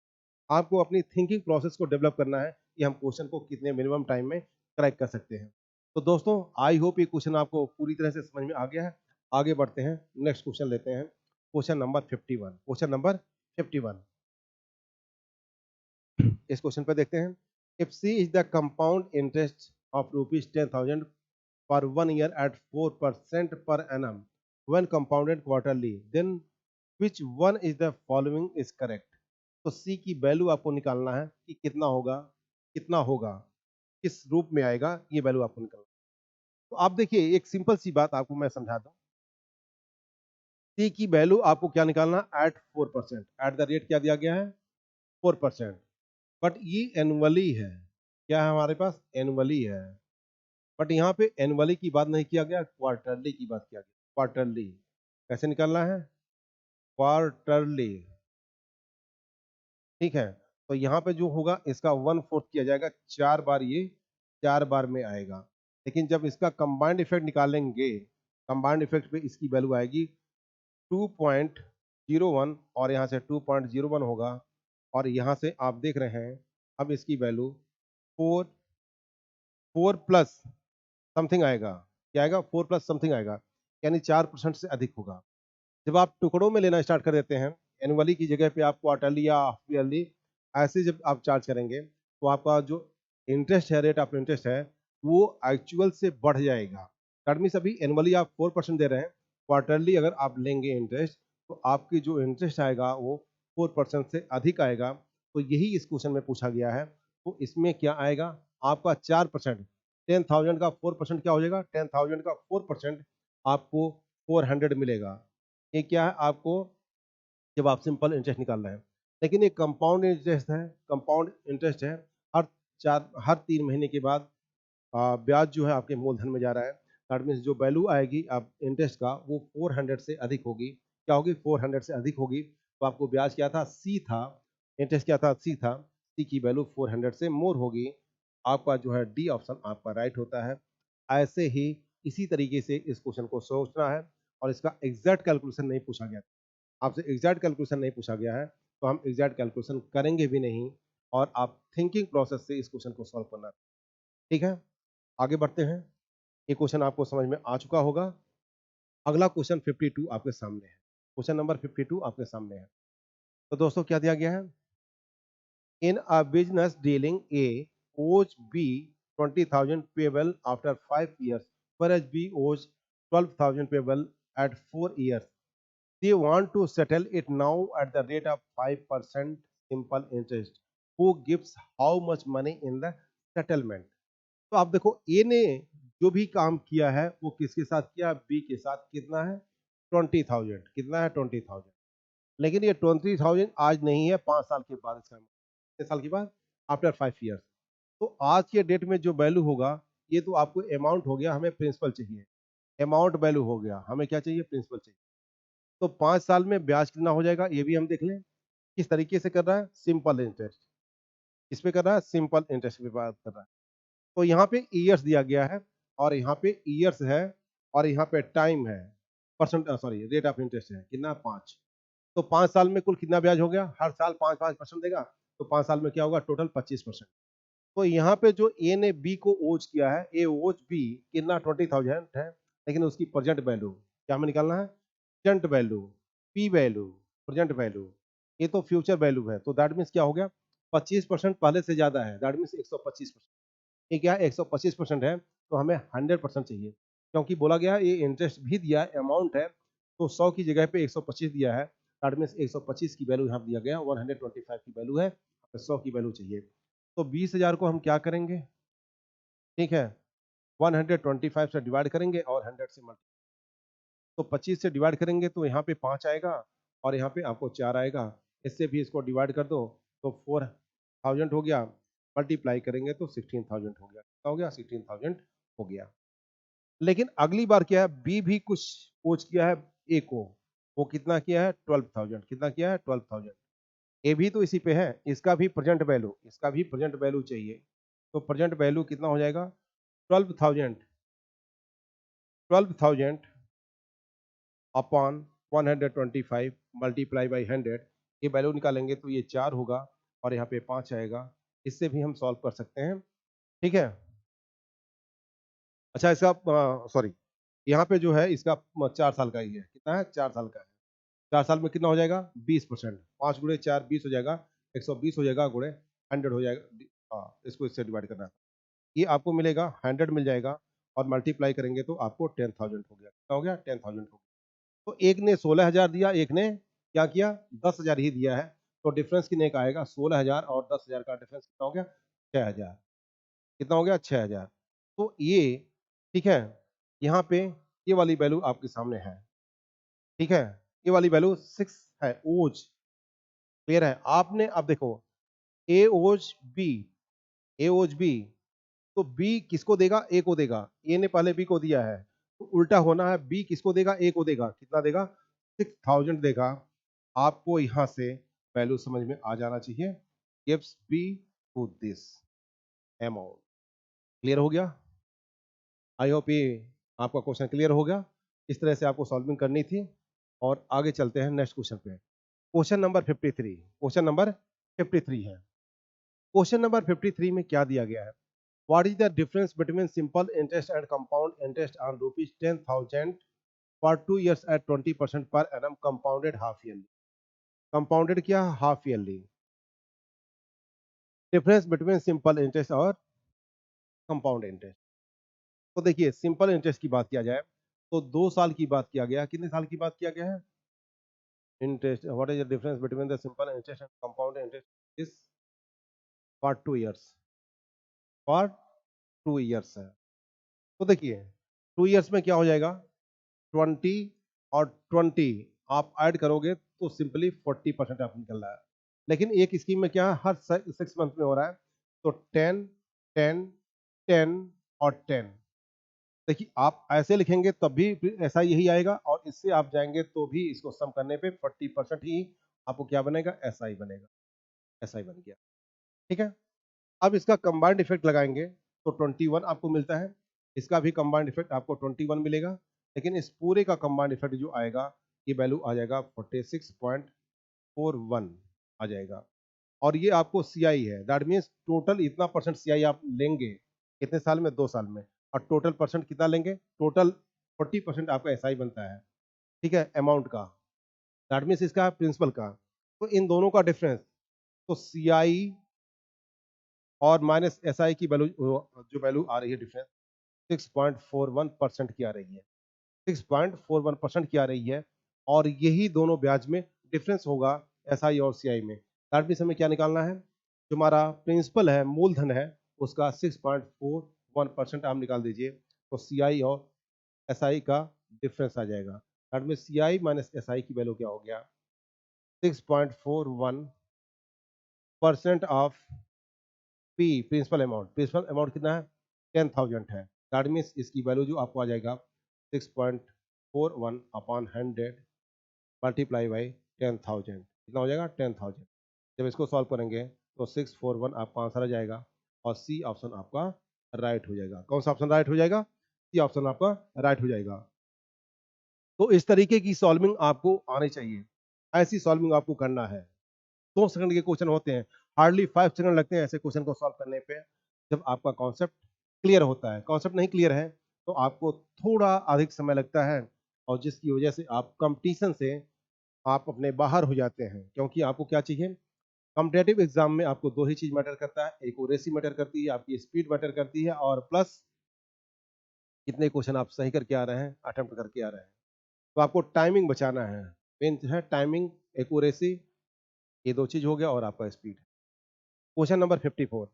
आपको अपनी थिंकिंग प्रोसेस को डेवलप करना है कि हम क्वेश्चन को कितने मिनिमम टाइम में क्रैक कर सकते हैं। तो दोस्तों, आई होप ये क्वेश्चन आपको पूरी तरह से समझ में आ गया है। आगे बढ़ते हैं, नेक्स्ट क्वेश्चन लेते हैं। Question number 51। क्वेश्चन नंबर 51, इस क्वेश्चन पर देखते हैं। If C is the compound interest of ₹10,000 for 1 year at 4% per annum when compounded quarterly, then which one is the following is correct? तो सी की वैल्यू आपको निकालना है कि कितना होगा, कितना होगा, किस रूप में आएगा, ये वैल्यू आपको निकालना है। तो आप देखिए, एक सिंपल सी बात आपको मैं समझा दूं। सी की वैल्यू आपको क्या निकालना? एट 4%, एट द रेट क्या दिया गया है? 4%। बट ये एनुअली है, क्या है हमारे पास? एनुअली है। बट यहाँ पे एनुअली की बात नहीं किया गया, क्वार्टरली की बात किया गया। क्वार्टरली कैसे निकालना है? क्वार्टरली। ठीक है, तो यहाँ पे जो होगा इसका 1/4 किया जाएगा, 4 बार ये 4 बार में आएगा। लेकिन जब इसका कंबाइंड इफेक्ट निकालेंगे, कंबाइंड इफेक्ट पे इसकी वैल्यू आएगी 2.01, और यहाँ से 2.01 होगा, और यहाँ से आप देख रहे हैं अब इसकी वैल्यू 4 4 प्लस समथिंग आएगा। क्या आएगा? 4 प्लस समथिंग आएगा, यानी 4% से अधिक होगा। जब आप टुकड़ों में लेना स्टार्ट कर देते हैं, एनुअली की जगह पे आप क्वार्टरली या हाफ ईयरली ऐसे जब आप चार्ज करेंगे, तो आपका जो इंटरेस्ट है, रेट ऑफ इंटरेस्ट है, वो एक्चुअल से बढ़ जाएगा। दैट मीन्स अभी एनुअली आप 4% दे रहे हैं, क्वार्टरली अगर आप लेंगे इंटरेस्ट, तो आपकी जो इंटरेस्ट आएगा वो 4% से अधिक आएगा। तो यही इस क्वेश्चन में पूछा गया है। तो इसमें क्या आएगा? आपका 4%, 10,000 का 4% क्या हो जाएगा? 10,000 का 4% आपको 400 मिलेगा। ये क्या है? आपको जब आप सिंपल इंटरेस्ट निकाल रहे हैं, लेकिन ये कंपाउंड इंटरेस्ट है। कंपाउंड इंटरेस्ट है, हर 3 महीने के बाद ब्याज जो है आपके मूलधन में जा रहा है। दैट मीन्स जो वैल्यू आएगी आप इंटरेस्ट का, वो 400 से अधिक होगी। क्या होगी? 400 से अधिक होगी। तो आपको ब्याज क्या था? सी था। इंटरेस्ट क्या था? सी था। सी की वैल्यू 400 से मोर होगी। आपका जो है डी ऑप्शन आपका राइट होता है। ऐसे ही इसी तरीके से इस क्वेश्चन को सोचना है, और इसका एग्जैक्ट कैलकुलेशन नहीं पूछा गया। आपसे एग्जैक्ट कैलकुलेशन नहीं पूछा गया है, तो हम एग्जैक्ट कैलकुलेशन करेंगे भी नहीं, और आप थिंकिंग प्रोसेस से इस क्वेश्चन को सॉल्व करना। ठीक है, आगे बढ़ते हैं। ये क्वेश्चन आपको समझ में आ चुका होगा। अगला क्वेश्चन 52 आपके सामने है। क्वेश्चन नंबर 52 आपके सामने है। तो दोस्तों, क्या दिया गया है? In a business dealing, A owes B 20,000 payable after 5 years, whereas B owes 12,000 payable at 4 years. They want to settle it now at the rate of 5% simple interest. Who gives how much money in the settlement? तो आप देखो, ए ने जो भी काम किया है वो किसके साथ किया? बी के साथ। कितना है? 20,000। कितना है? 20,000। लेकिन ये 23,000 आज नहीं है, 5 साल के बाद इसका, कितने साल के बाद, आफ्टर 5 ईयर्स। तो आज के डेट में जो वैल्यू होगा, ये तो आपको अमाउंट हो गया, हमें प्रिंसिपल चाहिए, अमाउंट वैल्यू हो गया, हमें क्या चाहिए, प्रिंसिपल चाहिए। तो 5 साल में ब्याज कितना हो जाएगा, ये भी हम देख लें। किस तरीके से कर रहा है, सिंपल इंटरेस्ट, इस पे कर रहा है, सिंपल इंटरेस्ट पे बात कर रहा है। तो यहाँ पे ईयर्स दिया गया है, और यहाँ पे ईयर्स है, और यहाँ पे टाइम है, percent sorry rate of interest है, कितना, 5। तो 5 साल में कुल कितना ब्याज हो गया, हर साल 5-5% देगा, तो 5 साल में क्या होगा, टोटल 25%। तो यहाँ पे जो ए ने बी को ओज किया है, ए ओज बी कितना, 20,000 है, लेकिन उसकी प्रेजेंट वैल्यू क्या हमें निकालना है, present value, P value, present value, ये तो फ्यूचर वैल्यू है, तो दैट मीन्स क्या हो गया, 25% पहले से ज्यादा है, दैट मीन्स 125%। ये क्या है, 125% है, तो हमें 100% चाहिए, क्योंकि बोला गया है ये इंटरेस्ट भी दिया है, अमाउंट है, तो 100 की जगह पे 125 दिया है, दैट मीन्स 125 की वैल्यू यहाँ दिया गया, 125 की वैल्यू है, 100 की वैल्यू चाहिए। तो 20,000 को हम क्या करेंगे, ठीक है, 125 से डिवाइड करेंगे और 100 से मल्टीप्लाई, तो 25 से डिवाइड करेंगे तो यहाँ पे 5 आएगा, और यहाँ पे आपको 4 आएगा, इससे भी इसको डिवाइड कर दो, तो 4,000 हो गया, मल्टीप्लाई करेंगे तो 16,000 हो गया, कितना हो गया, 16,000 हो गया। लेकिन अगली बार क्या है, बी भी कुछ पोच किया है ए को, वो कितना किया है, 12,000, कितना किया है, 12,000। ए भी तो इसी पे है, इसका भी प्रेजेंट वैल्यू, इसका भी प्रेजेंट वैल्यू चाहिए, तो प्रेजेंट वैल्यू कितना हो जाएगा, 12,000, 12,000 अपॉन 125 मल्टीप्लाई बाई 100, ये वैल्यू निकालेंगे तो ये 4 होगा, और यहाँ पे 5 आएगा, इससे भी हम सॉल्व कर सकते हैं, ठीक है। अच्छा, इसका सॉरी, यहाँ पे जो है इसका 4 साल का ही है, कितना है, 4 साल का है, 4 साल में कितना हो जाएगा, 20%, 5 गुणे 4 20 हो जाएगा, 120 हो जाएगा, गुणे 100 हो जाएगा, हाँ, इसको इससे डिवाइड करना है, ये आपको मिलेगा, 100 मिल जाएगा, और मल्टीप्लाई करेंगे तो आपको 10,000 हो गया, कितना हो गया, 10,000 हो गया। तो एक ने 16,000 दिया, एक ने क्या किया, 10,000 ही दिया है, तो डिफरेंस कितने का आएगा, 16,000 और 10,000 का डिफरेंस कितना हो गया, 6,000, कितना हो गया, 6,000। तो ये, ठीक है, यहाँ पे ये वाली वैल्यू आपके सामने है, ठीक है, ये वाली वैल्यू 6 है, ओज, क्लियर है। आपने अब देखो, ए ओज बी, ए ओज बी, तो बी किसको देगा, ए को देगा, ए ने पहले बी को दिया है, तो उल्टा होना है, बी किसको देगा, ए को देगा, कितना देगा, 6,000 देगा। आपको यहां से वैल्यू समझ में आ जाना चाहिए, gives B to this amount, clear हो गया। आई होप ये आपका क्वेश्चन क्लियर हो गया, इस तरह से आपको सॉल्विंग करनी थी। और आगे चलते हैं नेक्स्ट क्वेश्चन पे, क्वेश्चन नंबर 53, क्वेश्चन नंबर 53 है। क्वेश्चन नंबर 53 में क्या दिया गया है, what is the difference between simple interest and compound interest on rupees 10,000 for 2 years at 20% per annum compounded half yearly, compounded क्या, half yearly, difference between simple interest और compound interest. तो देखिए, simple interest की बात किया जाए तो 2 साल की बात किया गया, कितने साल की बात किया गया है, interest, what is the difference between the simple interest and compound interest is for 2 years, for 2 years है। तो देखिए 2 इयर्स में क्या हो जाएगा, 20 और 20 आप ऐड करोगे तो सिंपली 40% आप निकल रहा है। लेकिन एक स्कीम में क्या है, हर 6 मंथ में हो रहा है, तो 10 10 10 और 10। देखिए आप ऐसे लिखेंगे तब भी ऐसा यही आएगा, और इससे आप जाएंगे तो भी इसको सम करने पे 40% ही आपको क्या बनेगा, ऐसा ही बनेगा, ऐसा ही बन गया, ठीक है। अब इसका कंबाइंड इफेक्ट लगाएंगे तो 21 आपको मिलता है, इसका भी कंबाइंड इफेक्ट आपको 21 मिलेगा, लेकिन इस पूरे का कंबाइंड इफेक्ट जो आएगा, ये वैल्यू आ जाएगा 46.41 आ जाएगा, और ये आपको सीआई है, दैट मीन्स टोटल इतना परसेंट सीआई आप लेंगे कितने साल में, 2 साल में, और टोटल परसेंट कितना लेंगे, टोटल 40% आपका एसआई बनता है, ठीक है, अमाउंट का, दैट मीन्स इसका प्रिंसिपल का। तो इन दोनों का डिफरेंस, तो सीआई और माइनस एसआई की वैल्यू, जो वैल्यू आ रही है डिफरेंस, 6.41% की आ रही है, 6.41% की आ रही है, और यही दोनों ब्याज में डिफरेंस होगा एसआई और सीआई में। दैट मीन्स हमें क्या निकालना है, जो हमारा प्रिंसिपल है, मूलधन है, उसका 6.41% आप निकाल दीजिए, तो सीआई और एसआई का डिफरेंस आ जाएगा, that means CI minus SI की वैल्यू क्या हो गया, 6.41% ऑफ पी प्रिंसिपल अमाउंट कितना है 10,000 है। दैट मीन्स इसकी वैल्यू जो आपको आ जाएगा 6.41 अपॉन 100 मल्टीप्लाई बाई 10,000 कितना हो जाएगा 10,000। जब इसको सॉल्व करेंगे तो 641 आपका आंसर आ जाएगा और सी ऑप्शन आपका राइट हो जाएगा। कौन सा ऑप्शन राइट हो जाएगा? सी ऑप्शन आपका राइट हो जाएगा। तो इस तरीके की सॉल्विंग आपको आनी चाहिए, ऐसी सॉल्विंग आपको करना है। 2 सेकंड के क्वेश्चन होते हैं, हार्डली 5 सेकंड लगते हैं ऐसे क्वेश्चन को सॉल्व करने पे। जब आपका कॉन्सेप्ट क्लियर होता है, कॉन्सेप्ट नहीं क्लियर है तो आपको थोड़ा अधिक समय लगता है और जिसकी वजह से आप कंपटीशन से आप अपने बाहर हो जाते हैं। क्योंकि आपको क्या चाहिए, कॉम्पिटेटिव एग्जाम में आपको दो ही चीज मैटर करता है, एक्यूरेसी मैटर करती है, आपकी स्पीड मैटर करती है और प्लस कितने क्वेश्चन आप सही करके आ रहे हैं, अटेम्प्ट करके आ रहे हैं। तो आपको टाइमिंग बचाना है, मेन है टाइमिंग, एक्यूरेसी, ये दो चीज हो गया और आपका speed. Question number 54,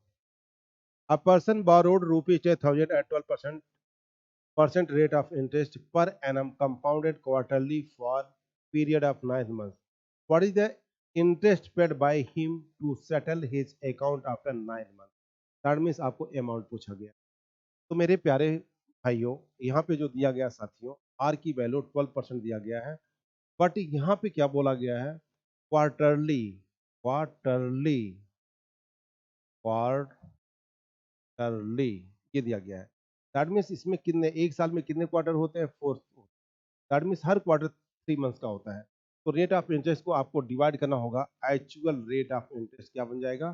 a person borrowed rupees 10,000 at 12% rate of interest per annum compounded quarterly for period of 9 months. What is the interest paid by him to settle his account after 9 months? That means आपको amount पूछा गया। तो मेरे प्यारे भाइयों, यहाँ पे जो दिया गया साथियों, आर की वैल्यू 12% दिया गया है, बट यहाँ पे क्या बोला गया है, क्वार्टरली, क्वार्टरली, क्वार्टरली ये दिया गया है। दैट मीन्स इसमें कितने, एक साल में कितने क्वार्टर होते हैं, 4। That means her quarter 3 months का होता है। तो रेट ऑफ इंटरेस्ट को आपको डिवाइड करना होगा, एक्चुअल रेट ऑफ इंटरेस्ट क्या बन जाएगा,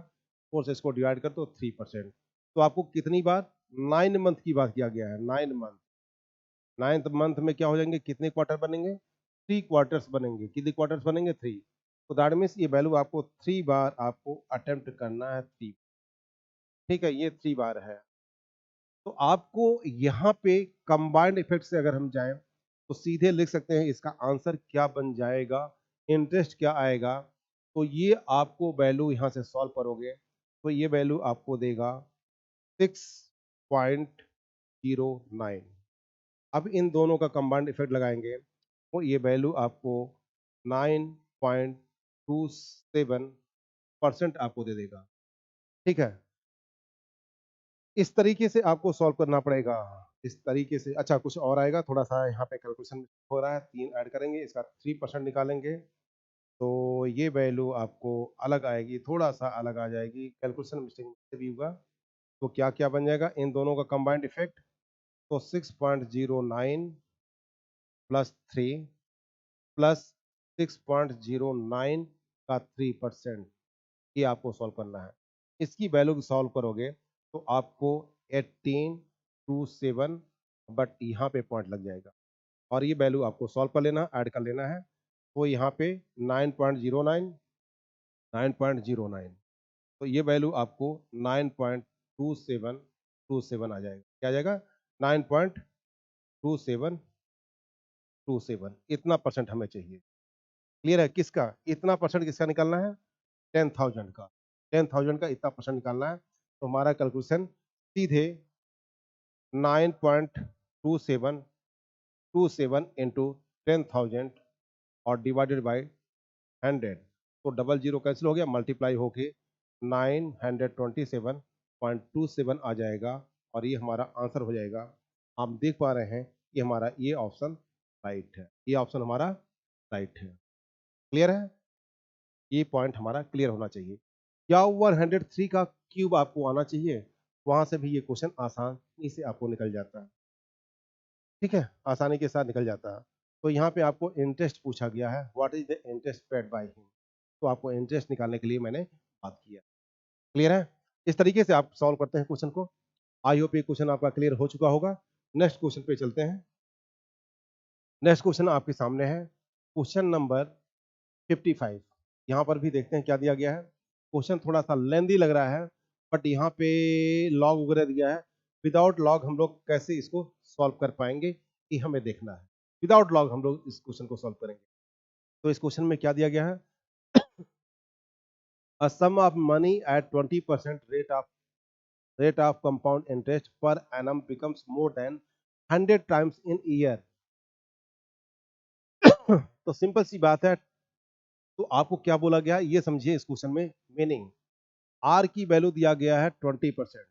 4 से इसको डिवाइड कर तो 3%। तो आपको कितनी बार, 9 मंथ की बात किया गया है, 9 मंथ। 9th मंथ में क्या हो जाएंगे, कितने क्वार्टर बनेंगे, 3 क्वार्टर्स बनेंगे। कितने क्वार्टर्स बनेंगे, 3। तो दैट मीन्स ये वैल्यू आपको 3 बार आपको अटेम्प्ट करना है, 3। ठीक है, ये 3 बार है। तो आपको यहाँ पे कंबाइंड इफेक्ट से अगर हम जाएं तो सीधे लिख सकते हैं इसका आंसर क्या बन जाएगा, इंटरेस्ट क्या आएगा। तो ये आपको वैल्यू यहाँ से सॉल्व करोगे तो ये वैल्यू आपको देगा 6.09। अब इन दोनों का कंबाइंड इफेक्ट लगाएंगे तो ये वैल्यू आपको 9.27% आपको दे देगा। ठीक है, इस तरीके से आपको सॉल्व करना पड़ेगा, इस तरीके से। अच्छा, कुछ और आएगा, थोड़ा सा यहाँ पे कैलकुलेशन हो रहा है, 3 ऐड करेंगे, इसका 3% निकालेंगे तो ये वैल्यू आपको अलग आएगी, थोड़ा सा अलग आ जाएगी, कैलकुलेशन मिस्टेक भी होगा। तो क्या क्या बन जाएगा इन दोनों का कंबाइंड इफेक्ट, तो 6.09 प्लस 3 प्लस 6.09 का 3%, ये आपको सॉल्व करना है। इसकी वैल्यू को सॉल्व करोगे तो आपको 1827, बट यहाँ पे पॉइंट लग जाएगा और ये वैल्यू आपको सॉल्व कर लेना, ऐड कर लेना है। तो यहाँ पे 9.09, 9.09, तो ये वैल्यू आपको 9.2727 आ जाएगा। क्या आ जाएगा, 9.2727, इतना परसेंट हमें चाहिए। क्लियर है, किसका इतना परसेंट, किसका निकालना है, 10,000 का, 10,000 का इतना परसेंट निकालना है। तो हमारा कैलकुलेशन सीधे 9.2727 इंटू 10,000 और डिवाइडेड बाई 100, तो डबल जीरो कैंसिल हो गया, मल्टीप्लाई होके 927.27 आ जाएगा और ये हमारा आंसर हो जाएगा। हम देख पा रहे हैं कि हमारा ये ऑप्शन राइट है, ये ऑप्शन हमारा राइट है। क्लियर है, ये पॉइंट हमारा क्लियर होना चाहिए। क्या ओवर 103 का क्यूब आपको आना चाहिए, वहां से भी ये क्वेश्चन आसानी से आपको निकल जाता है। ठीक है, आसानी के साथ निकल जाता है। तो यहाँ पे आपको इंटरेस्ट पूछा गया है, what is the interest paid by him, तो आपको इंटरेस्ट निकालने के लिए मैंने बात किया। क्लियर है, इस तरीके से आप सॉल्व करते हैं क्वेश्चन को। आई होप ये क्वेश्चन आपका क्लियर हो चुका होगा। नेक्स्ट क्वेश्चन पे चलते हैं। नेक्स्ट क्वेश्चन आपके सामने है, क्वेश्चन नंबर 55। यहाँ पर भी देखते हैं क्या दिया गया है। क्वेश्चन थोड़ा सा लेंदी लग रहा है, बट यहाँ पे लॉग वगैरह दिया है। विदाउट लॉग हम लोग कैसे इसको सॉल्व कर पाएंगे, ये हमें देखना है। विदाउट लॉग हम लोग इस क्वेश्चन को सॉल्व करेंगे। तो इस क्वेश्चन में क्या दिया गया है, a sum of money at 20% rate of compound interest per annum becomes more than 100 times in year। तो सिंपल सी बात है, तो आपको क्या बोला गया है ये समझिए इस क्वेश्चन में मीनिंग। आर की वैल्यू दिया गया है 20%,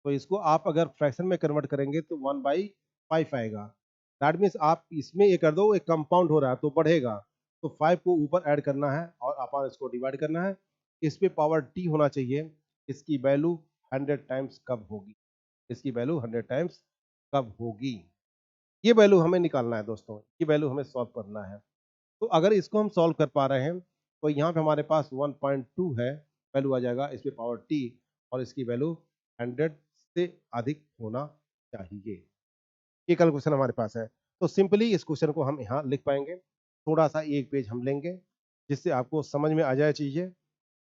तो इसको आप अगर फ्रैक्शन में कन्वर्ट करेंगे तो 1/5 आएगा। दैट मीन्स आप इसमें ये कर दो, एक कंपाउंड हो रहा है तो बढ़ेगा, तो 5 को ऊपर ऐड करना है और अपन इसको डिवाइड करना है। इस पे पावर टी होना चाहिए, इसकी वैल्यू 100 टाइम्स कब होगी, इसकी वैल्यू 100 टाइम्स कब होगी, ये वैल्यू हमें निकालना है दोस्तों, ये वैल्यू हमें सॉल्व करना है। तो अगर इसको हम सॉल्व कर पा रहे हैं तो यहाँ पे हमारे पास 1.2 है, वैल्यू आ जाएगा इस पे पावर टी, और इसकी वैल्यू 100 से अधिक होना चाहिए। ये कैलकुलेशन हमारे पास है। तो सिंपली इस क्वेश्चन को हम यहाँ लिख पाएंगे। थोड़ा सा एक पेज हम लेंगे जिससे आपको समझ में आ जाए चीजें,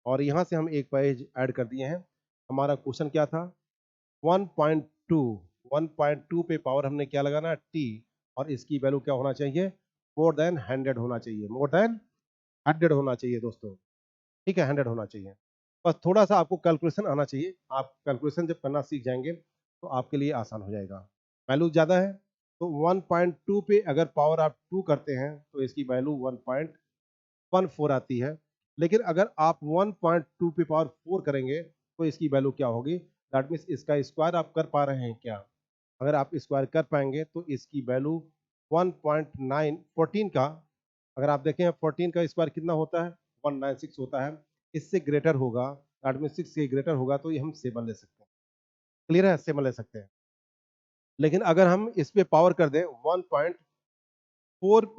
और यहाँ से हम एक पेज ऐड कर दिए हैं। हमारा क्वेश्चन क्या था, 1.2, 1.2 पे पावर हमने क्या लगाना टी, और इसकी वैल्यू क्या होना चाहिए, मोर देन 100 होना चाहिए, मोर देन 100 होना चाहिए दोस्तों। ठीक है, 100 होना चाहिए। बस थोड़ा सा आपको कैलकुलेशन आना चाहिए, आप कैलकुलेशन जब करना सीख जाएंगे तो आपके लिए आसान हो जाएगा। वैल्यू ज़्यादा है तो 1.2 पे अगर पावर आप 2 करते हैं तो इसकी वैल्यू 1.14 आती है। लेकिन अगर आप 1.2 पे पावर 4 करेंगे तो इसकी वैल्यू क्या होगी, दैट मीन्स इसका स्क्वायर आप कर पा रहे हैं क्या, अगर आप स्क्वायर कर पाएंगे तो इसकी वैल्यू 1.9, 14 का, अगर आप देखें 14 का स्क्वायर कितना होता है, 196 होता है, इससे ग्रेटर होगा, दैट मीन्स 6 से ग्रेटर होगा तो ये हम 7 ले सकते हैं। क्लियर है, 7 ले सकते हैं। लेकिन अगर हम इस पे पावर कर दें 1.4,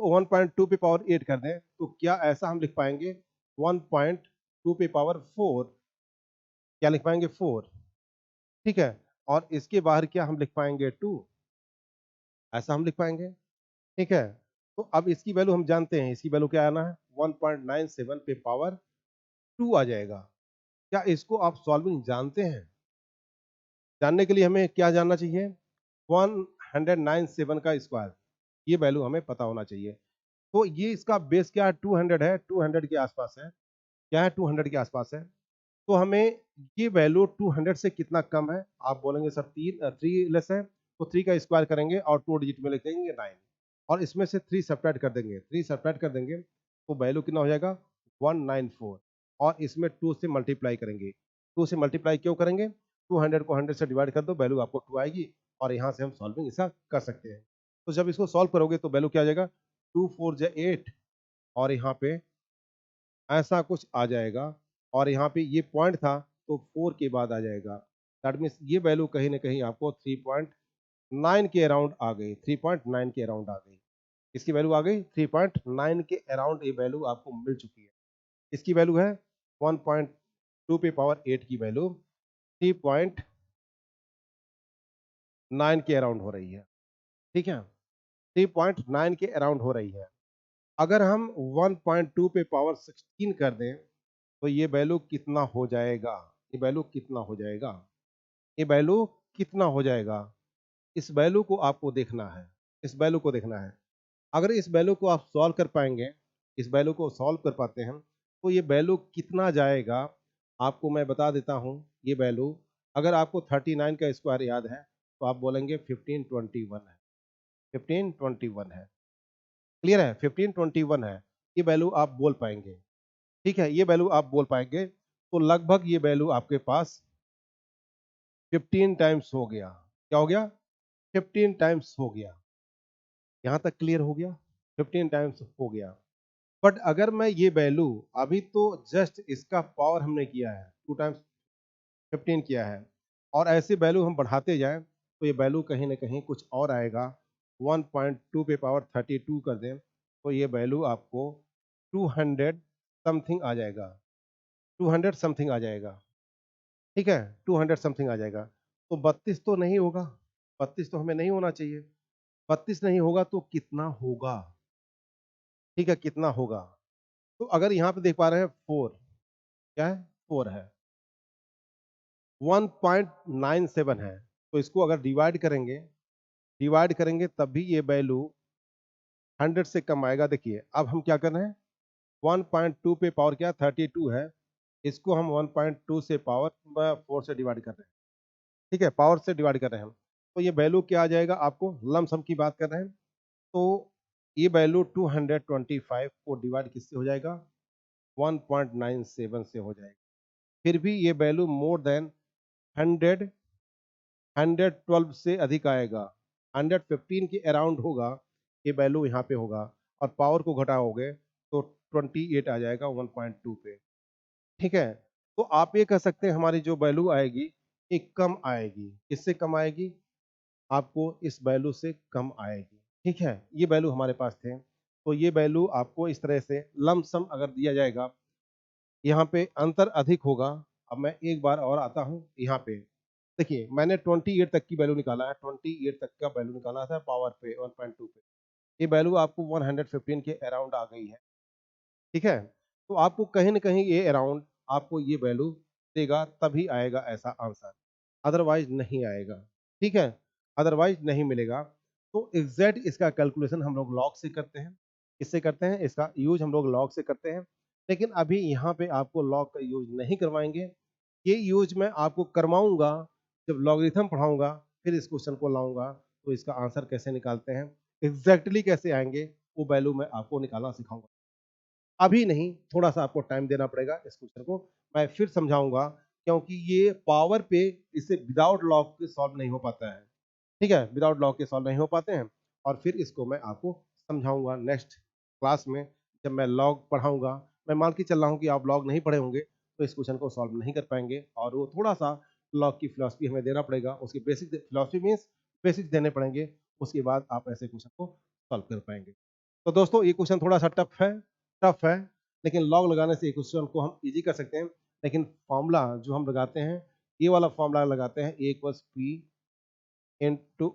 1.2 पे पावर 8 कर दें तो क्या ऐसा हम लिख पाएंगे 1.2 पे पावर 4, क्या लिख पाएंगे 4, ठीक है, और इसके बाहर क्या हम लिख पाएंगे 2, ऐसा हम लिख पाएंगे, ठीक है। तो अब इसकी वैल्यू हम जानते हैं, इसकी वैल्यू क्या आना है, 1.97 पे पावर 2 आ जाएगा। क्या इसको आप सॉल्विंग जानते हैं, जानने के लिए हमें क्या जानना चाहिए, 197 का स्क्वायर, ये वैल्यू हमें पता होना चाहिए। तो ये इसका बेस क्या है, 200 है, 200 के आसपास है, क्या है 200 के आसपास है। तो हमें ये वैल्यू 200 से कितना कम है, आप बोलेंगे सर 3 लेस है, तो 3 का स्क्वायर करेंगे और 2 डिजिट में लिख देंगे 9, और इसमें से 3 सब्ट्रैक्ट कर देंगे, 3 सब्ट्रैक्ट कर देंगे तो वैल्यू कितना हो जाएगा 194, और इसमें 2 से मल्टीप्लाई करेंगे, 2 से मल्टीप्लाई क्यों करेंगे, 200 को 100 से डिवाइड कर दो, वैल्यू आपको 2 आएगी, और यहाँ से हम सॉल्विंग इसका कर सकते हैं। तो जब इसको सॉल्व करोगे तो वैल्यू क्या आ जाएगा, 2 4 जा 8, और यहाँ पे ऐसा कुछ आ जाएगा, और यहाँ पे ये पॉइंट था तो 4 के बाद आ जाएगा, दैट मीन्स ये वैल्यू कहीं ना कहीं आपको 3.9 के अराउंड आ गई, 3.9 के अराउंड आ गई, इसकी वैल्यू आ गई 3.9 के अराउंड, ये वैल्यू आपको मिल चुकी है। इसकी वैल्यू है 1.2 पे पावर 8 की वैल्यू 3.9 के अराउंड हो रही है, ठीक है, 3.9 के अराउंड हो रही है। अगर हम 1.2 पे पावर 16 कर दें तो ये वैल्यू कितना हो जाएगा, ये वैल्यू कितना हो जाएगा, ये वैल्यू कितना हो जाएगा, इस वैल्यू को आपको देखना है, इस वैल्यू को देखना है। अगर इस वैल्यू को आप सॉल्व कर पाएंगे, इस वैल्यू को सॉल्व कर पाते हैं तो ये वैल्यू कितना जाएगा, आपको मैं बता देता हूँ। ये वैल्यू अगर आपको 39 का स्क्वायर याद है तो आप बोलेंगे 1521 है, 1521 है, क्लियर है, 1521 है, ये वैल्यू आप बोल पाएंगे, ठीक है, ये वैल्यू आप बोल पाएंगे, तो लगभग ये वैल्यू आपके पास 15 टाइम्स हो गया, क्या हो गया, 15 टाइम्स हो गया, यहाँ तक क्लियर हो गया, 15 टाइम्स हो गया। बट अगर मैं ये वैल्यू, अभी तो जस्ट इसका पावर हमने किया है 2 टाइम्स 15 किया है, और ऐसे वैल्यू हम बढ़ाते जाएं तो ये वैल्यू कहीं ना कहीं कुछ और आएगा, 1.2 पे पावर 32 कर दें तो ये वैल्यू आपको 200 समथिंग आ जाएगा, 200 समथिंग आ जाएगा, ठीक है, 200 समथिंग आ जाएगा। तो 32 तो नहीं होगा, 32 तो हमें नहीं होना चाहिए, 32 नहीं होगा तो कितना होगा, ठीक है, कितना होगा। तो अगर यहाँ पे देख पा रहे हैं 4, क्या है 4 है, 1.97 है, तो इसको अगर डिवाइड करेंगे तब भी ये वैल्यू 100 से कम आएगा। देखिए अब हम क्या कर रहे हैं, 1.2 पे पावर क्या 32 है, इसको हम 1.2 से पावर 4 से डिवाइड कर रहे हैं, ठीक है, पावर से डिवाइड कर रहे हैं हम, तो ये वैल्यू क्या आ जाएगा, आपको लमसम की बात कर रहे हैं, तो ये वैल्यू 225 को डिवाइड किससे हो जाएगा, 1.97 से हो जाएगा। फिर भी ये वैल्यू मोर देन 100 112 से अधिक आएगा, 115 के अराउंड होगा, ये वैल्यू यहाँ पे होगा और पावर को घटाओगे तो 28 आ जाएगा 1.2 पे। ठीक है, तो आप ये कह सकते हैं हमारी जो वैल्यू आएगी ये कम आएगी। किससे कम आएगी? आपको इस वैल्यू से कम आएगी। ठीक है, ये वैल्यू हमारे पास थे, तो ये वैल्यू आपको इस तरह से लमसम अगर दिया जाएगा, यहाँ पे अंतर अधिक होगा। अब मैं एक बार और आता हूँ यहाँ पे, देखिए मैंने 28 तक की वैल्यू निकाला है, 28 तक का वैल्यू निकाला था पावर पे 1.2 पे, ये वैल्यू आपको 115 के अराउंड आ गई है। ठीक है, तो आपको कहीं न कहीं ये अराउंड आपको ये वैल्यू देगा, तभी आएगा ऐसा आंसर, अदरवाइज़ नहीं आएगा। ठीक है, अदरवाइज़ नहीं मिलेगा। तो एग्ज़ैक्ट इसका कैलकुलेशन हम लोग लॉग से करते हैं। किससे करते हैं? इसका यूज़ हम लोग लॉग से करते हैं। लेकिन अभी यहाँ पे आपको लॉग का यूज़ नहीं करवाएँगे। ये यूज़ मैं आपको करवाऊँगा जब लॉगरिथम पढ़ाऊँगा, फिर इस क्वेश्चन को लाऊँगा, तो इसका आंसर कैसे निकालते हैं, एग्ज़ैक्टली कैसे आएँगे, वो वैल्यू मैं आपको निकालना सिखाऊँगा। अभी नहीं, थोड़ा-सा आपको टाइम देना पड़ेगा इस क्वेश्चन को, मैं फिर समझाऊँगा, क्योंकि ये पावर पे इसे विदाउट लॉग के सॉल्व नहीं हो पाता है। ठीक है? विदाउट लॉग के सॉल्व नहीं हो पाते हैं और फिर इसको मैं आपको समझाऊँगा नेक्स्ट क्लास में, जब मैं लॉग पढ़ाऊँगा। मैं मान के चल रहा हूँ कि आप लॉग नहीं पढ़े होंगे, तो इस क्वेश्चन को सॉल्व नहीं कर पाएँगे और वो थोड़ा-सा लॉग की फिलॉसफी हमें देना पड़ेगा, उसकी बेसिक फिलॉसफी मीन्स बेसिक्स देने पड़ेंगे, उसके बाद आप ऐसे क्वेश्चन को सॉल्व कर पाएँगे। तो दोस्तों ये क्वेश्चन थोड़ा-सा टफ है, लेकिन लॉग लगाने से क्वेश्चन को हम ईज़ी कर सकते हैं। लेकिन फ़ॉर्मूला जो हम लगाते हैं, ये वाला फ़ॉर्मूला लगाते हैं, A equals P into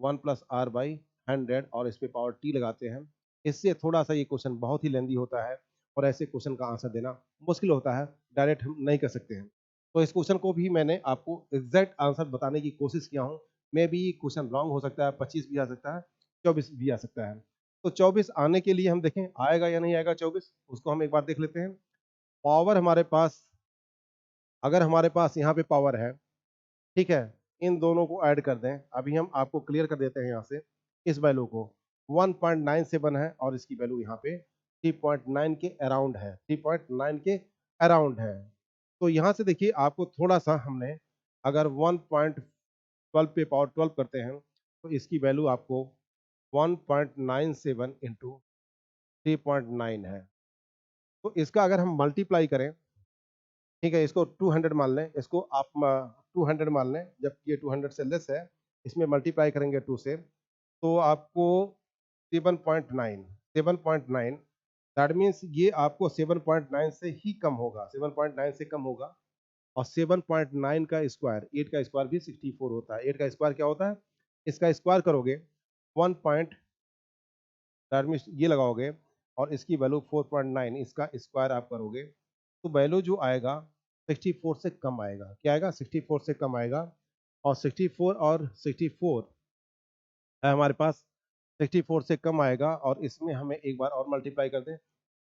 1 plus r by 100 और इस पे पावर टी लगाते हैं। इससे थोड़ा-सा ये क्वेश्चन बहुत ही लेंदी होता है और ऐसे क्वेश्चन का आंसर देना मुश्किल होता है, डायरेक्ट हम नहीं कर सकते हैं। तो इस क्वेश्चन को भी मैंने आपको एग्ज़ैक्ट आंसर बताने की कोशिश किया हूँ। मेबी ये क्वेश्चन रॉन्ग हो सकता है, 25 भी आ सकता है, 24 भी आ सकता है। तो 24 आने के लिए हम देखें आएगा या नहीं आएगा 24, उसको हम एक बार देख लेते हैं। पावर हमारे पास, अगर हमारे पास यहाँ पे पावर है, ठीक है? इन दोनों को ऐड कर दें। अभी हम आपको क्लियर कर देते हैं यहाँ से इस वैल्यू को। 1.97 है और इसकी वैल्यू यहाँ पे 3.9 के अराउंड है, 3.9 के अराउंड है। तो यहाँ से देखिए आपको थोड़ा-सा हमने अगर 1.12 पे पावर 12 करते हैं, तो इसकी वैल्यू आपको 1.97 इंटू 3.9 है। तो इसका अगर हम मल्टीप्लाई करें, ठीक है, इसको 200 मान लें, इसको आप 200 मान लें, जबकि ये 200 से लेस है, इसमें मल्टीप्लाई करेंगे 2 से, तो आपको 7.9 7.9 दैट मीन्स ये आपको 7.9 से ही कम होगा, 7.9 से कम होगा और 7.9 का स्क्वायर, 8 का स्क्वायर भी 64 होता है। 8 का स्क्वायर क्या होता है? इसका स्क्वायर करोगे 1 पॉइंट, दैट मीन्स ये लगाओगे और इसकी वैल्यू 4.9, इसका स्क्वायर आप करोगे तो वैल्यू जो आएगा 64 से कम आएगा। क्या आएगा? 64 से कम आएगा और 64 और 64 है हमारे पास, 64 से कम आएगा और इसमें हमें एक बार और मल्टीप्लाई कर दें,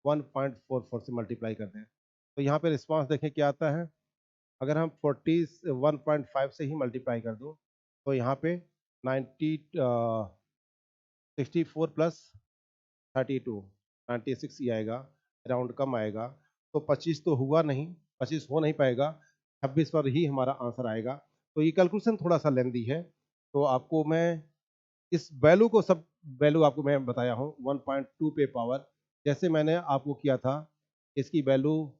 1.44 से मल्टीप्लाई कर दें। तो यहाँ पे रिस्पांस देखें क्या आता है? अगर हम 1.5 से ही मल्टीप्लाई कर दूँ, तो यहाँ पे 64 प्लस 32 96 ही आएगा, राउंड कम आएगा, तो 25 तो हुआ नहीं, 25 हो नहीं पाएगा, 26 पर ही हमारा आंसर आएगा। तो ये कैलकुलेशन थोड़ा-सा लेंदी है, तो आपको मैं इस वैल्यू को, सब वैल्यू आपको मैं बताया हूँ 1.2 पे पावर, जैसे मैंने आपको किया था, इसकी वैल्यू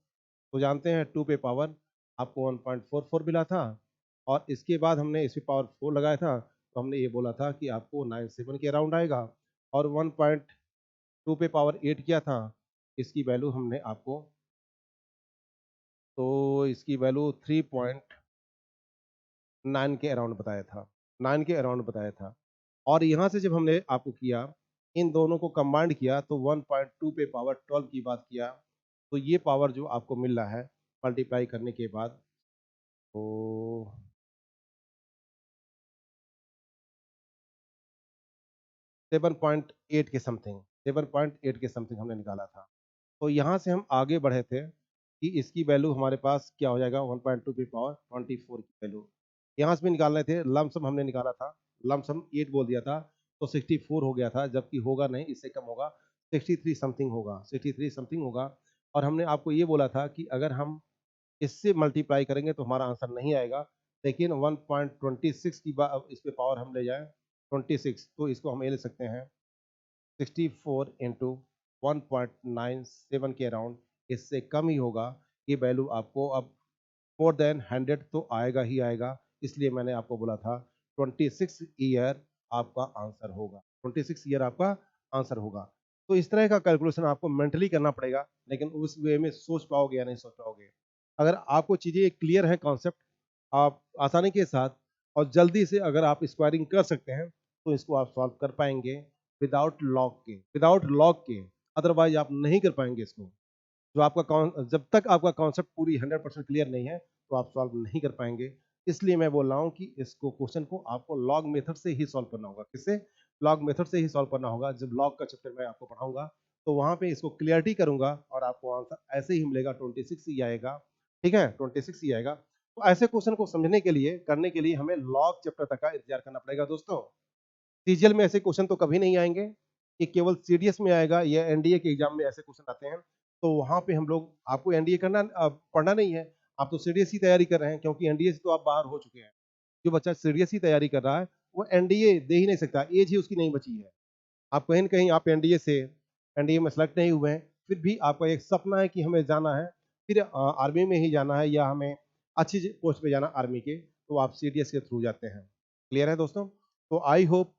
तो जानते हैं 2 पे पावर आपको 1.44 मिला था और इसके बाद हमने इस पे पावर 4 लगाया था, तो हमने ये बोला था कि आपको 97 के अराउंड आएगा और 1.2 पे पावर 8 किया था, इसकी वैल्यू हमने आपको, तो इसकी वैल्यू 3.9 के अराउंड बताया था, 9 के अराउंड बताया था और यहाँ से जब हमने आपको किया, इन दोनों को कंबाइंड किया तो 1.2 पे पावर 12 की बात किया, तो ये पावर जो आपको मिल रहा है मल्टीप्लाई करने के बाद, तो 7.8 के समथिंग, 7.8 के समथिंग हमने निकाला था। तो यहाँ से हम आगे बढ़े थे कि इसकी वैल्यू हमारे पास क्या हो जाएगा, 1.2 की पावर 24 की वैल्यू। यहाँ से भी निकालने थे, लमसम हमने निकाला था, लमसम 8 बोल दिया था, तो 64 हो गया था, जबकि होगा नहीं, इससे कम होगा, 63 समथिंग होगा, 63 समथिंग होगा और हमने आपको ये बोला था कि अगर हम इससे मल्टीप्लाई करेंगे तो हमारा आंसर नहीं आएगा, लेकिन 1.26 की इस पे पावर हम ले जाएं 26, तो इसको हम ये ले सकते हैं 64 इंटू 1.97 के अराउंड, इससे कम ही होगा। ये वैल्यू आपको अब मोर देन 100 तो आएगा ही आएगा, इसलिए मैंने आपको बोला था 26 ईयर आपका आंसर होगा, 26 ईयर आपका आंसर होगा। तो इस तरह का कैलकुलेशन आपको मेंटली करना पड़ेगा, लेकिन उस वे में सोच पाओगे या नहीं सोच पाओगे। अगर आपको चीजें क्लियर है कॉन्सेप्ट, आप आसानी के साथ और जल्दी से अगर आप स्क्वायरिंग कर सकते हैं तो इसको आप सॉल्व कर पाएंगे विदाउट लॉग के, अदरवाइज आप नहीं कर पाएंगे इसको। जो आपका जब तक आपका कॉन्सेप्ट पूरी 100% क्लियर नहीं है तो आप सॉल्व नहीं कर पाएंगे। इसलिए मैं बोल रहा हूँ कि इसको क्वेश्चन को आपको लॉग मेथड से ही सॉल्व करना होगा। किससे? लॉग मेथड से ही सॉल्व करना होगा। जब लॉग का चैप्टर मैं आपको पढ़ाऊंगा तो वहां पे इसको क्लियरिटी करूंगा और आपको आंसर ऐसे ही मिलेगा, 26 ही आएगा। ठीक है, 26 ही आएगा। तो ऐसे क्वेश्चन को समझने के लिए, करने के लिए हमें लॉग चैप्टर तक का इंतजार करना पड़ेगा दोस्तों। सीजीएल में ऐसे क्वेश्चन तो कभी नहीं आएंगे, ये केवल सीडीएस में आएगा या एनडीए के एग्जाम में ऐसे क्वेश्चन आते हैं। तो वहां पे हम लोग, आपको एनडीए करना पढ़ना नहीं है, आप तो सीडीएस की तैयारी कर रहे हैं, क्योंकि एनडीए से तो आप बाहर हो चुके हैं। जो बच्चा सीडीएस की तैयारी कर रहा है वो एनडीए दे ही नहीं सकता, एज ही उसकी नहीं बची है। आप कहीं न कहीं आप एनडीए में सेलेक्ट नहीं हुए हैं, फिर भी आपका एक सपना है कि हमें जाना है, फिर आर्मी में ही जाना है या हमें अच्छी पोस्ट पे जाना आर्मी के, तो आप सीडीएस के थ्रू जाते हैं। क्लियर है दोस्तों? तो आई होप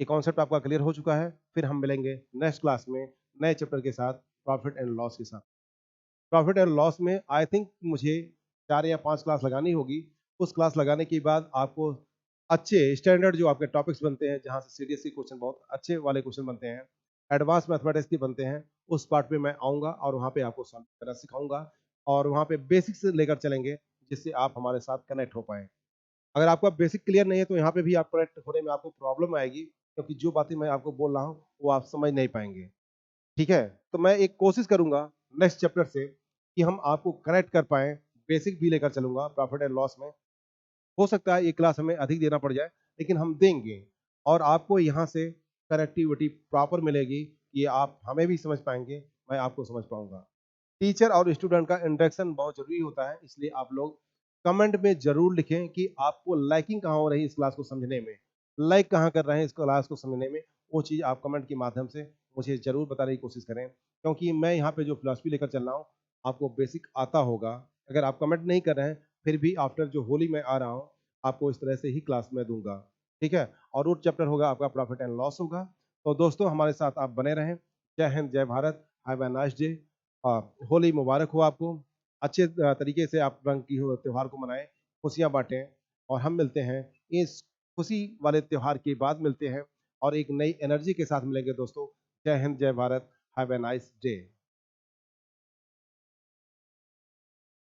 ये कॉन्सेप्ट आपका क्लियर हो चुका है। फिर हम मिलेंगे नेक्स्ट क्लास में नए चैप्टर के साथ, प्रॉफिट एंड लॉस के साथ। प्रॉफिट एंड लॉस में आई थिंक मुझे 4 या 5 क्लास लगानी होगी। उस क्लास लगाने के बाद आपको अच्छे स्टैंडर्ड जो आपके टॉपिक्स बनते हैं, जहाँ से सीडीएस के क्वेश्चन बहुत अच्छे वाले क्वेश्चन बनते हैं, एडवांस मैथमेटिक्स के बनते हैं, उस पार्ट पे मैं आऊँगा और वहाँ पे आपको सॉल्व करना सिखाऊँगा और वहाँ पे बेसिक्स से लेकर चलेंगे, जिससे आप हमारे साथ कनेक्ट हो पाएँ। अगर आपका बेसिक क्लियर नहीं है तो यहाँ पे भी आप कनेक्ट होने में आपको प्रॉब्लम आएगी, क्योंकि जो बातें मैं आपको बोल रहा हूँ वो आप समझ नहीं पाएंगे। ठीक है, तो मैं एक कोशिश करूंगा नेक्स्ट चैप्टर से कि हम आपको कनेक्ट कर पाए, बेसिक भी लेकर चलूंगा प्रॉफिट एंड लॉस में। हो सकता है ये क्लास हमें अधिक देना पड़ जाए, लेकिन हम देंगे और आपको यहाँ से कनेक्टिविटी प्रॉपर मिलेगी कि आप हमें भी समझ पाएंगे, मैं आपको समझ पाऊंगा। टीचर और स्टूडेंट का इंटरेक्शन बहुत जरूरी होता है, इसलिए आप लोग कमेंट में जरूर लिखें कि आपको लाइकिंग कहाँ हो रही है इस क्लास को समझने में, लाइक कहाँ कर रहे हैं इस क्लास को समझने में। वो चीज़ आप कमेंट के माध्यम से मुझे जरूर बताने की कोशिश करें, क्योंकि मैं यहाँ पे जो फिलॉसफी लेकर चल रहा हूँ आपको बेसिक आता होगा। अगर आप कमेंट नहीं कर रहे हैं फिर भी आफ्टर जो होली में आ रहा हूँ आपको इस तरह से ही क्लास में दूंगा। ठीक है, और वो चैप्टर होगा आपका प्रॉफिट एंड लॉस होगा। तो दोस्तों हमारे साथ आप बने रहें। जय हिंद, जय Bharat, have a nice day. Holi मुबारक हो आपको। अच्छे तरीके से आप रंग की हो त्योहार को मनाएं, खुशियां बांटें और हम मिलते हैं इस खुशी वाले त्योहार के बाद मिलते हैं और एक नई एनर्जी के साथ मिलेंगे दोस्तों। जय हिंद, जय Bharat, have a nice day.